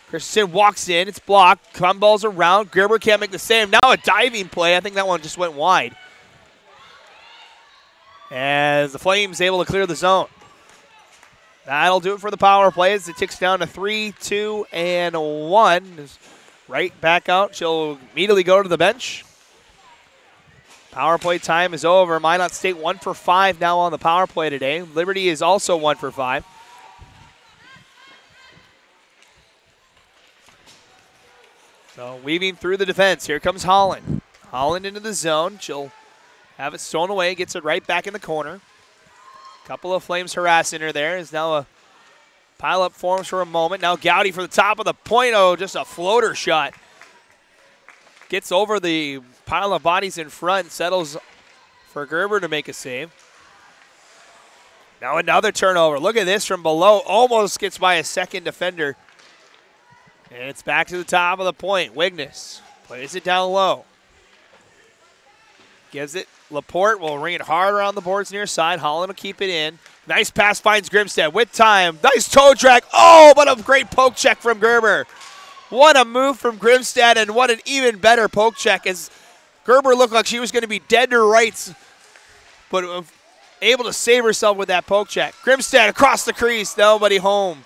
Christensen walks in. It's blocked. Come balls around. Gerber can't make the save. Now a diving play. I think that one just went wide. As the Flames able to clear the zone. That'll do it for the power play as it ticks down to 3, 2, and 1. Right back out. She'll immediately go to the bench. Power play time is over. Minot State 1 for 5 now on the power play today. Liberty is also 1 for 5. So weaving through the defense. Here comes Holland. Holland into the zone. She'll have it stolen away. Gets it right back in the corner. Couple of Flames harassing her there. Is now a pile-up forms for a moment. Now Gowdy for the top of the point. Oh, just a floater shot. Gets over the pile of bodies in front. Settles for Gerber to make a save. Now another turnover. Look at this from Below. Almost gets by a second defender. And it's back to the top of the point. Wigness plays it down low. Gives it. Laporte will ring it hard around the boards near side. Holland will keep it in. Nice pass finds Grimstad with time. Nice toe drag. Oh, but a great poke check from Gerber. What a move from Grimstad, and what an even better poke check as Gerber looked like she was going to be dead to her rights, but able to save herself with that poke check. Grimstad across the crease. Nobody home.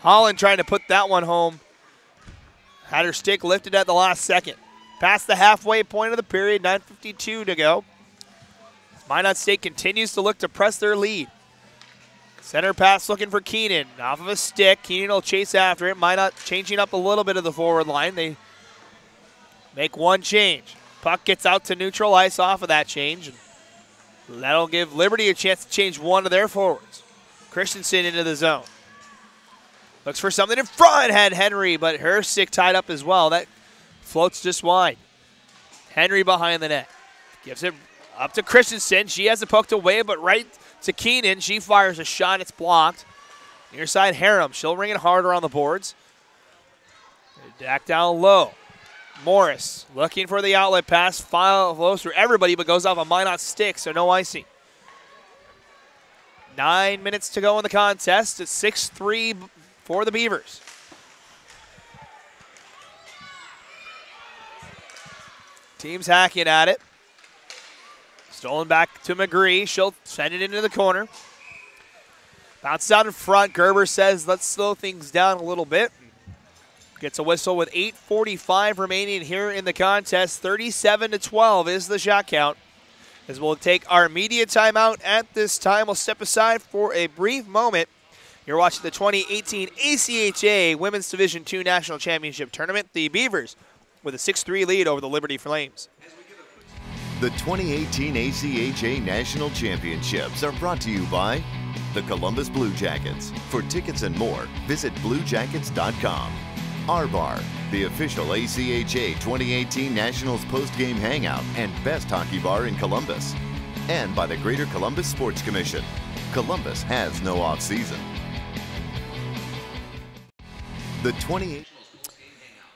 Holland trying to put that one home. Had her stick lifted at the last second. Past the halfway point of the period, 9:52 to go. Minot State continues to look to press their lead. Center pass looking for Keenan. Off of a stick. Keenan will chase after it. Minot changing up a little bit of the forward line. They make one change. Puck gets out to neutral ice off of that change. And that'll give Liberty a chance to change one of their forwards. Christensen into the zone. Looks for something in front. Had Henry, but her stick tied up as well. That floats just wide. Henry behind the net. Gives it up to Christensen. She has it poked away, but right to Keenan. She fires a shot. It's blocked. Near side, Harum. She'll ring it harder on the boards. Back down low. Morris looking for the outlet pass. Flows through everybody, but goes off a Minot stick, so no icing. 9 minutes to go in the contest. It's 6-3 for the Beavers. Team's hacking at it. Stolen back to McGree. She'll send it into the corner. Bounces out in front. Gerber says, let's slow things down a little bit. Gets a whistle with 8:45 remaining here in the contest. 37-12 is the shot count. As we'll take our media timeout at this time. We'll step aside for a brief moment. You're watching the 2018 ACHA Women's Division II National Championship Tournament. The Beavers with a 6-3 lead over the Liberty Flames. The 2018 ACHA National Championships are brought to you by the Columbus Blue Jackets. For tickets and more, visit bluejackets.com. R-Bar, the official ACHA 2018 Nationals post-game hangout and best hockey bar in Columbus. And by the Greater Columbus Sports Commission. Columbus has no off-season. The 2018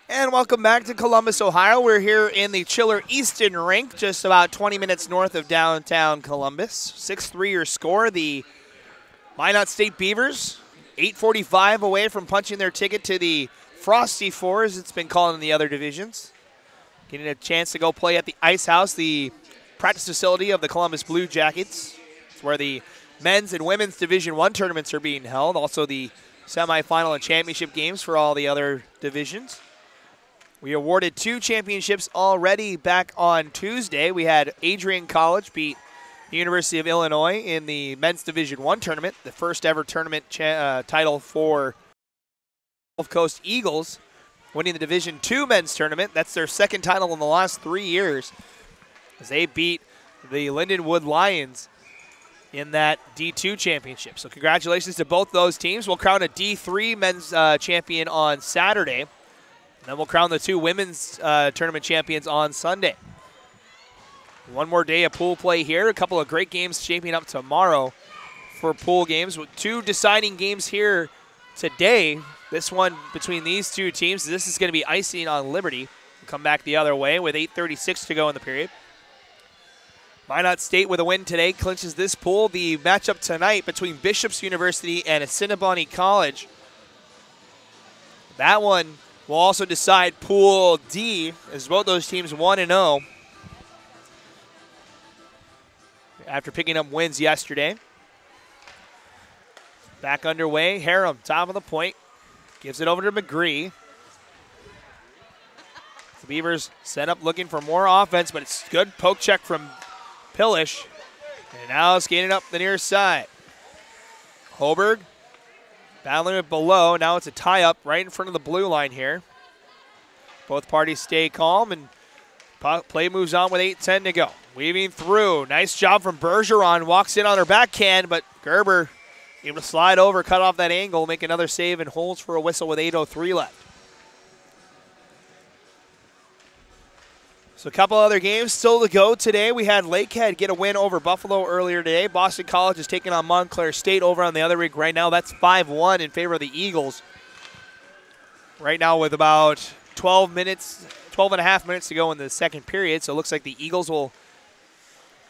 And welcome back to Columbus, Ohio. We're here in the Chiller Easton rink, just about 20 minutes north of downtown Columbus. 6-3 your score. The Minot State Beavers, 8:45 away from punching their ticket to the Frosty Four, as it's been called in the other divisions. Getting a chance to go play at the Ice House, the practice facility of the Columbus Blue Jackets. It's where the men's and women's Division I tournaments are being held. Also the semifinal and championship games for all the other divisions. We awarded 2 championships already back on Tuesday. We had Adrian College beat the University of Illinois in the men's Division I tournament, the first ever tournament title for Gulf Coast Eagles, winning the Division II men's tournament. That's their second title in the last 3 years, as they beat the Lindenwood Lions in that D2 championship. So congratulations to both those teams. We'll crown a D3 men's champion on Saturday. And then we'll crown the 2 women's tournament champions on Sunday. One more day of pool play here. A couple of great games shaping up tomorrow for pool games, with 2 deciding games here today. This one between these 2 teams. This is going to be icing on Liberty. We'll come back the other way with 8:36 to go in the period. Minot State with a win today clinches this pool. The matchup tonight between Bishop's University and Assiniboine College. That one will also decide Pool D, as both those teams 1-0 after picking up wins yesterday. Back underway. Harum, top of the point, gives it over to McGree. The Beavers set up looking for more offense, but it's good poke check from Pillish. And now skating up the near side. Hoberg battling it below. Now it's a tie-up right in front of the blue line here. Both parties stay calm, and play moves on with 8:10 to go. Weaving through. Nice job from Bergeron. Walks in on her backhand, but Gerber able to slide over, cut off that angle, make another save, and holds for a whistle with 8:03 left. So a couple other games still to go today. We had Lakehead get a win over Buffalo earlier today. Boston College is taking on Montclair State over on the other rink right now. That's 5-1 in favor of the Eagles. Right now with about 12 and a half minutes to go in the second period. So it looks like the Eagles will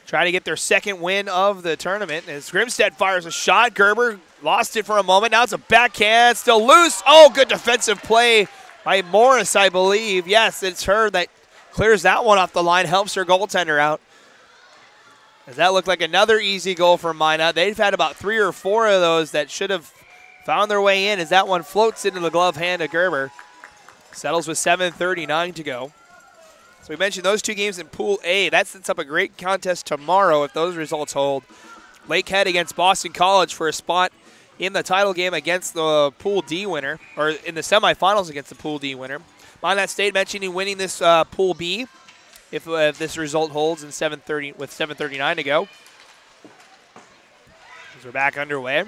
try to get their second win of the tournament. As Grimstead fires a shot, Gerber lost it for a moment. Now it's a backhand, still loose. Oh, good defensive play by Morris, I believe. Yes, it's her that clears that one off the line, helps her goaltender out. As that looked like another easy goal for Minot. They've had about 3 or 4 of those that should have found their way in as that one floats into the glove hand of Gerber. Settles with 7:39 to go. So we mentioned those two games in Pool A. That sets up a great contest tomorrow if those results hold. Lakehead against Boston College for a spot in the title game against the Pool D winner, or in the semifinals against the Pool D winner. Minot State mentioning winning this Pool B if this result holds in 7:30 with 7:39 to go. As we're back underway.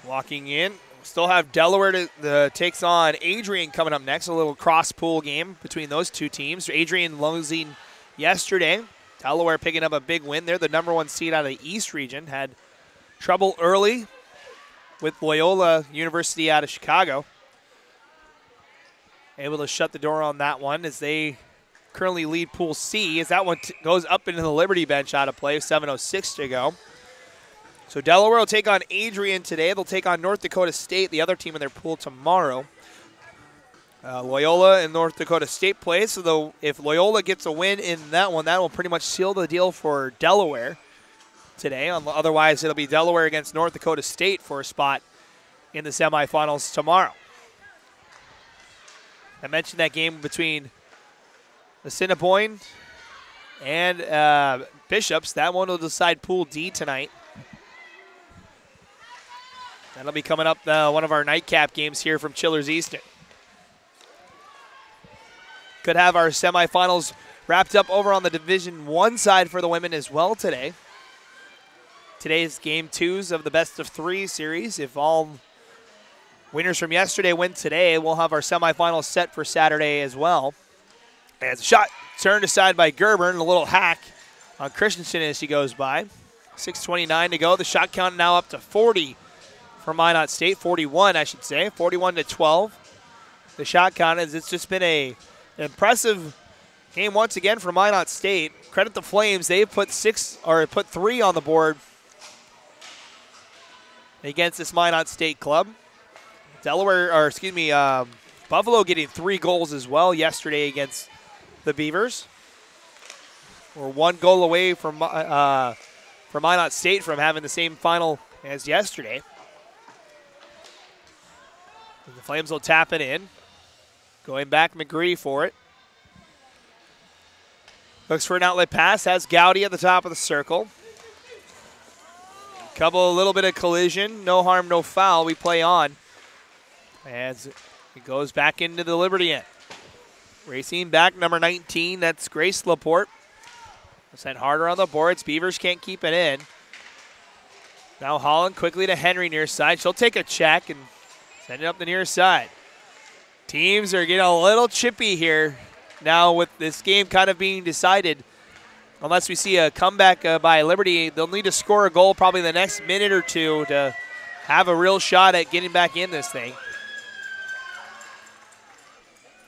Walking in. Still have Delaware takes on Adrian coming up next. A little cross-pool game between those two teams. Adrian losing yesterday. Delaware picking up a big win. They're the #1 seed out of the East region. Had trouble early with Loyola University out of Chicago. Able to shut the door on that one as they currently lead Pool C as that one goes up into the Liberty bench out of play. 7:06 to go. So Delaware will take on Adrian today. They'll take on North Dakota State, the other team in their pool, tomorrow. Loyola and North Dakota State play. So if Loyola gets a win in that one, that will pretty much seal the deal for Delaware today. Otherwise, it'll be Delaware against North Dakota State for a spot in the semifinals tomorrow. I mentioned that game between Assiniboine and Bishops. That one will decide Pool D tonight. That'll be coming up one of our nightcap games here from Chillers Easton. Could have our semifinals wrapped up over on the Division I side for the women as well today. Today's game 2s of the best-of-3 series. If all winners from yesterday win today, we'll have our semifinals set for Saturday as well. As a shot turned aside by Gerber and a little hack on Christensen as he goes by. 6:29 to go. The shot count now up to 40 for Minot State. 41, I should say. 41-12. The shot count is it's just been an impressive game once again for Minot State. Credit the Flames. They've put 3 on the board against this Minot State club. Buffalo getting 3 goals as well yesterday against the Beavers. We're 1 goal away from Minot State from having the same final as yesterday. And the Flames will tap it in. Going back, McGree for it. Looks for an outlet pass. Has Gowdy at the top of the circle. A little bit of collision. No harm, no foul. We play on. As it goes back into the Liberty end. Racing back, number 19. That's Grace Laporte. Sent harder on the boards. Beavers can't keep it in. Now Holland quickly to Henry near side. She'll take a check and send it up the near side. Teams are getting a little chippy here now with this game kind of being decided. Unless we see a comeback by Liberty, they'll need to score a goal probably the next minute or two to have a real shot at getting back in this thing.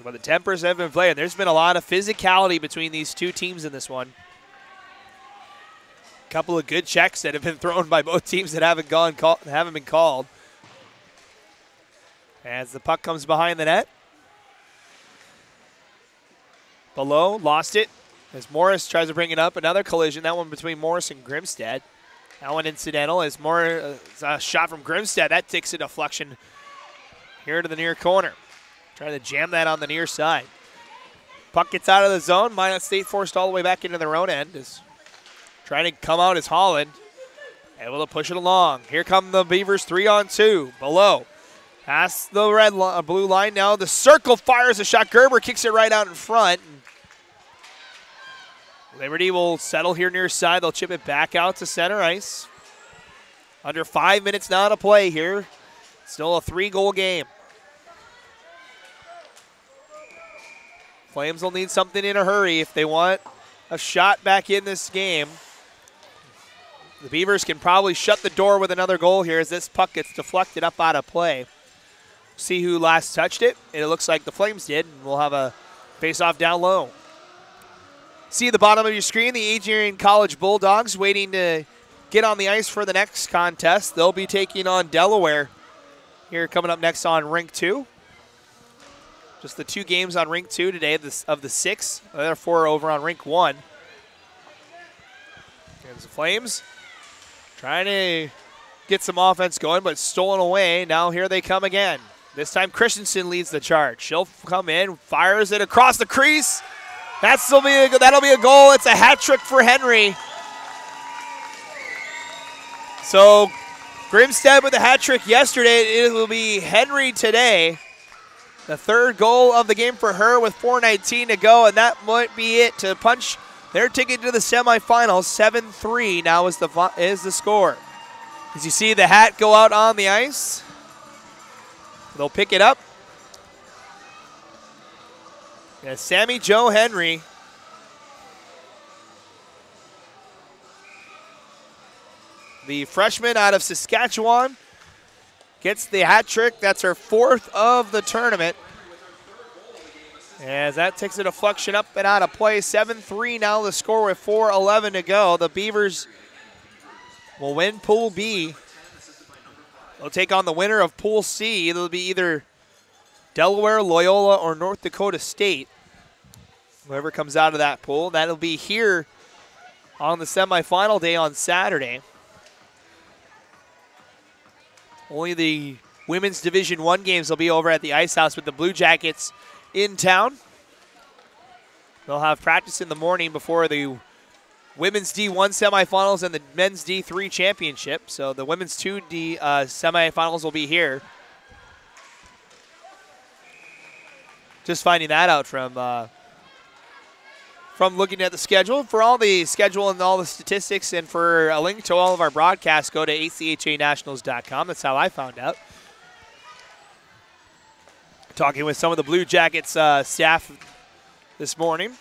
But the tempers have been playing. There's been a lot of physicality between these two teams in this one. A couple of good checks that have been thrown by both teams that haven't been called. As the puck comes behind the net. Below, lost it. As Morris tries to bring it up. Another collision, that one between Morris and Grimstad. That one incidental as Morris, a shot from Grimstad. That takes a deflection here to the near corner. Trying to jam that on the near side. Puck gets out of the zone. Minot State forced all the way back into their own end. Is trying to come out as Holland. Able to push it along. Here come the Beavers 3-on-2. Below. Past the blue line now. The circle fires a shot. Gerber kicks it right out in front. Liberty will settle here near side. They'll chip it back out to center ice. Under 5 minutes now to play here. Still a 3-goal game. Flames will need something in a hurry if they want a shot back in this game. The Beavers can probably shut the door with another goal here as this puck gets deflected up out of play. See who last touched it. It looks like the Flames did, and we'll have a face-off down low. See at the bottom of your screen, the Adrian College Bulldogs waiting to get on the ice for the next contest. They'll be taking on Delaware here coming up next on Rink 2. Just the 2 games on Rink 2 today of the 6. The other 4 over on Rink 1. Here's the Flames trying to get some offense going, but stolen away. Now here they come again. This time Christensen leads the charge. She'll come in, fires it across the crease. That'll be a goal. It's a hat trick for Henry. So Grimstad with the hat trick yesterday. It will be Henry today. The third goal of the game for her with 4:19 to go, and that might be it to punch their ticket to the semifinals. 7-3 now is the score. As you see the hat go out on the ice, they'll pick it up. Yeah, Sammy Jo Henry. The freshman out of Saskatchewan gets the hat trick. That's her fourth of the tournament. As that takes a deflection up and out of play. 7-3 now the score with 4:11 to go. The Beavers will win Pool B. They'll take on the winner of Pool C. It'll be either Delaware, Loyola, or North Dakota State. Whoever comes out of that pool. That'll be here on the semifinal day on Saturday. Only the women's Division I games will be over at the Ice House with the Blue Jackets in town. They'll have practice in the morning before the women's D1 semifinals and the men's D3 championship. So the women's 2D semifinals will be here. Just finding that out from looking at the schedule. For all the schedule and all the statistics and for a link to all of our broadcasts, go to achanationals.com. That's how I found out. Talking with some of the Blue Jackets staff this morning.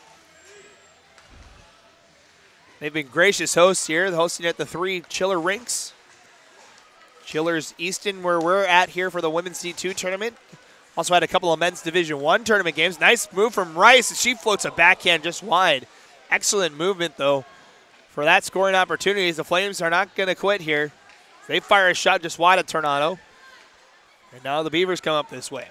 They've been gracious hosts here, hosting at the 3 Chiller rinks. Chillers Easton, where we're at here for the women's D2 tournament. Also had a couple of men's Division I tournament games. Nice move from Rice. She floats a backhand just wide. Excellent movement, though, for that scoring opportunities. The Flames are not going to quit here. They fire a shot just wide of Tornado. And now the Beavers come up this way.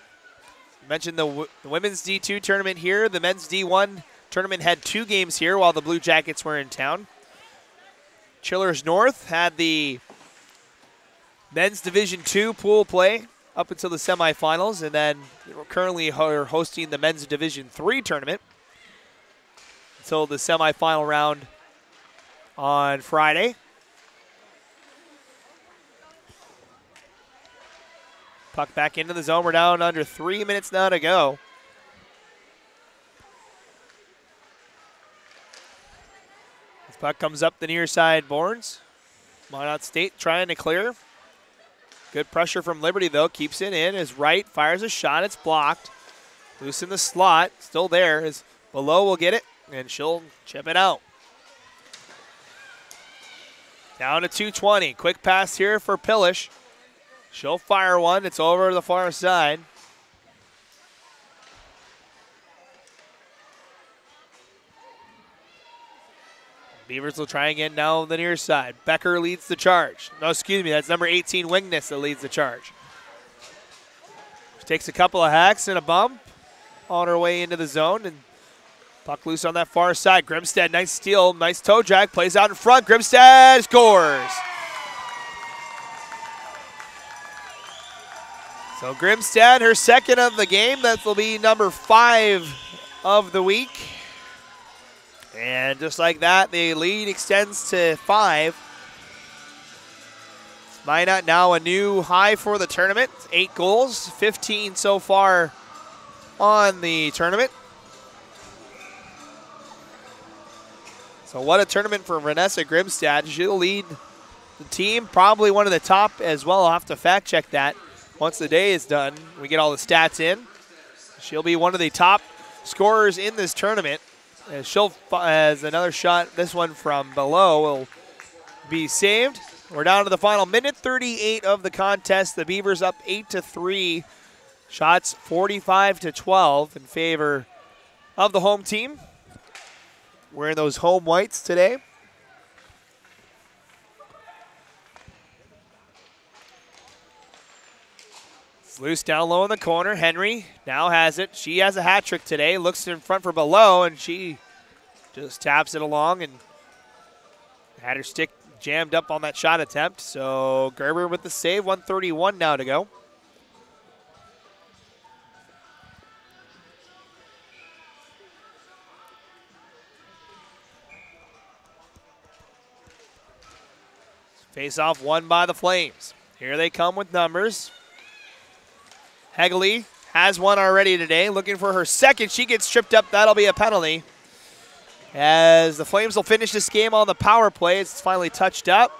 I mentioned the women's D2 tournament here. The men's D1 tournament had 2 games here while the Blue Jackets were in town. Chillers North had the men's Division II pool play up until the semifinals, and then we're currently hosting the men's Division III tournament until the semifinal round on Friday. Puck back into the zone. We're down under 3 minutes now to go. This puck comes up the near side boards. Minot State trying to clear. Good pressure from Liberty, though. Keeps it in. As Wright fires a shot. It's blocked. Loose in the slot. Still there. As Below will get it, and she'll chip it out. Down to 2:20. Quick pass here for Pillish. She'll fire one. It's over to the far side. Beavers will try again now on the near side. Becker leads the charge. No, excuse me, that's number 18, Wingness, that leads the charge. She takes a couple of hacks and a bump on her way into the zone, and puck loose on that far side. Grimstad, nice steal, nice toe drag, plays out in front. Grimstad scores. So Grimstad, her second of the game. That will be number 5 of the week. And just like that, the lead extends to 5. Minot now a new high for the tournament. 8 goals, 15 so far on the tournament. So what a tournament for Vanessa Grimstad. She'll lead the team, probably one of the top as well. I'll have to fact check that once the day is done. We get all the stats in. She'll be one of the top scorers in this tournament. As she'll, as another shot, this one from below will be saved. We're down to the final minute 38 of the contest. The Beavers up 8-3. Shots 45-12 in favor of the home team. Wearing those home whites today. It's loose down low in the corner. Henry now has it. She has a hat trick today. Looks in front for below, and she just taps it along and had her stick jammed up on that shot attempt. So Gerber with the save, 1:31 now to go. Face off won by the Flames. Here they come with numbers. Hegley has one already today, looking for her second. She gets tripped up. That'll be a penalty. As the Flames will finish this game on the power play. It's finally touched up.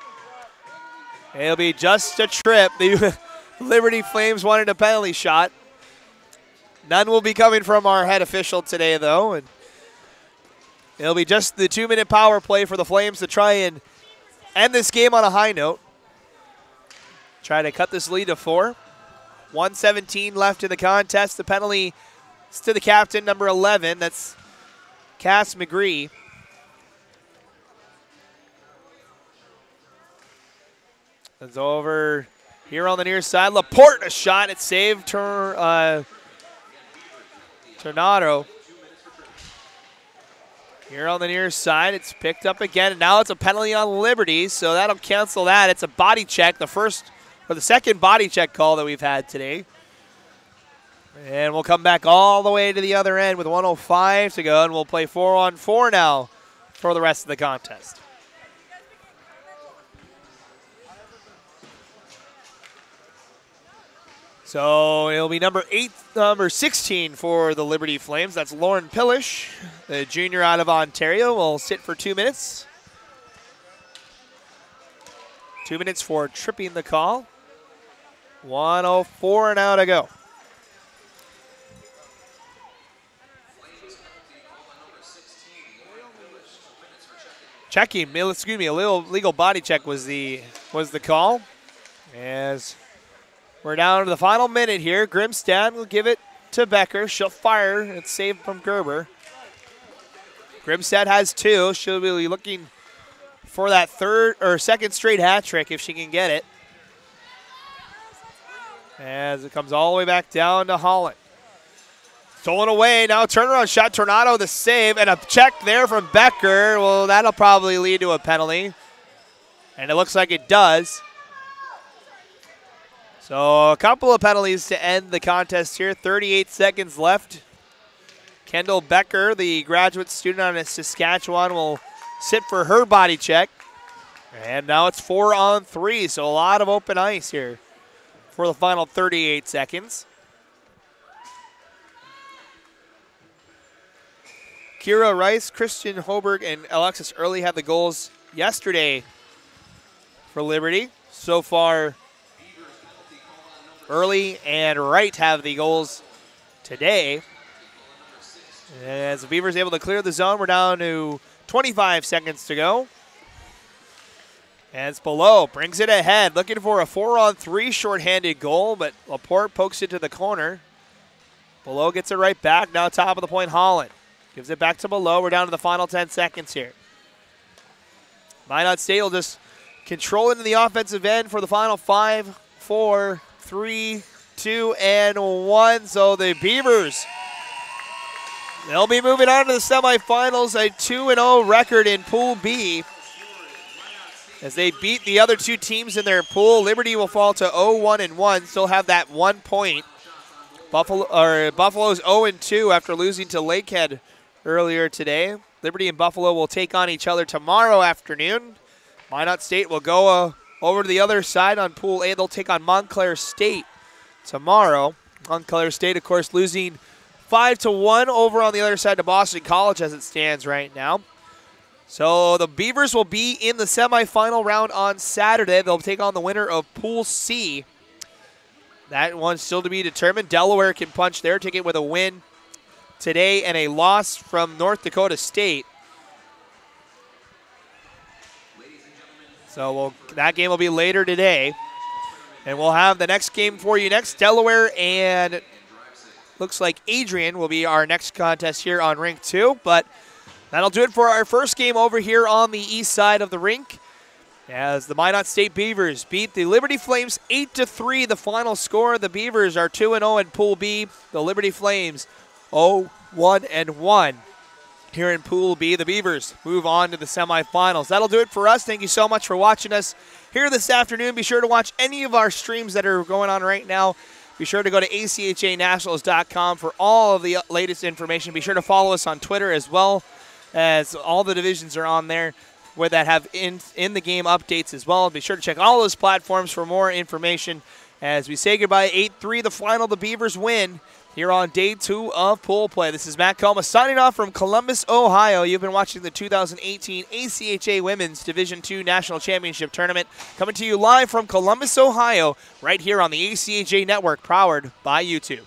It'll be just a trip. The Liberty Flames wanted a penalty shot. None will be coming from our head official today, though. And it'll be just the 2-minute power play for the Flames to try and end this game on a high note. Try to cut this lead to 4. 1:17 left in the contest. The penalty is to the captain, number 11. That's Cass McGree. It's over here on the near side. Laporte, a shot. It's saved. Tornado. Here on the near side, it's picked up again, and now it's a penalty on Liberty, so that'll cancel that. It's a body check, the second body check call that we've had today. And we'll come back all the way to the other end with 1:05 to go, and we'll play 4-on-4 now for the rest of the contest. So it'll be number 16 for the Liberty Flames. That's Lauren Pillish, the junior out of Ontario. Will sit for 2 minutes. 2 minutes for tripping the call. 1:04 now to go. Checking, excuse me, a little legal body check was the call. As we're down to the final minute here. Grimstad will give it to Becker. She'll fire. It's saved from Gerber. Grimstad has 2. She'll be looking for that second straight hat trick if she can get it. As it comes all the way back down to Holland. Stolen away. Now turnaround shot. Tornado the save. And a check there from Becker. Well, that'll probably lead to a penalty. And it looks like it does. So a couple of penalties to end the contest here. 38 seconds left. Kendall Becker, the graduate student out of Saskatchewan, will sit for her body check. And now it's 4-on-3, so a lot of open ice here for the final 38 seconds. Kira Rice, Christian Hoberg, and Alexis Early had the goals yesterday for Liberty. So far, Early and Wright have the goals today. As the Beavers able to clear the zone, we're down to 25 seconds to go. And it's below, brings it ahead, looking for a 4-on-3 shorthanded goal, but Laporte pokes it to the corner. Below gets it right back, now top of the point, Holland. Gives it back to Below, we're down to the final 10 seconds here. Minot State will just control into the offensive end for the final 5, 4, 3, 2, and 1. So the Beavers, they'll be moving on to the semifinals, a 2-0 record in Pool B. As they beat the other 2 teams in their pool, Liberty will fall to 0-1-1, still have that 1 point. Buffalo's 0-2 after losing to Lakehead earlier today. Liberty and Buffalo will take on each other tomorrow afternoon. Minot State will go over to the other side on Pool A. They'll take on Montclair State tomorrow. Montclair State, of course, losing 5-1 over on the other side to Boston College as it stands right now. So the Beavers will be in the semifinal round on Saturday. They'll take on the winner of Pool C. That one's still to be determined. Delaware can punch their ticket with a win today and a loss from North Dakota State. So that game will be later today. And we'll have the next game for you next. Delaware and looks like Adrian will be our next contest here on Rink 2. But that'll do it for our first game over here on the east side of the rink. As the Minot State Beavers beat the Liberty Flames 8-3, the final score. The Beavers are 2-0 in Pool B. The Liberty Flames 0-1-1 here in Pool B. The Beavers move on to the semifinals. That'll do it for us. Thank you so much for watching us here this afternoon. Be sure to watch any of our streams that are going on right now. Be sure to go to achanationals.com for all of the latest information. Be sure to follow us on Twitter as well, as all the divisions are on there where that have in the game updates as well. Be sure to check all those platforms for more information. As we say goodbye, 8-3, the final, the Beavers win here on day 2 of pool play. This is Matt Coma signing off from Columbus, Ohio. You've been watching the 2018 ACHA Women's Division II National Championship Tournament, coming to you live from Columbus, Ohio, right here on the ACHA Network, powered by YouTube.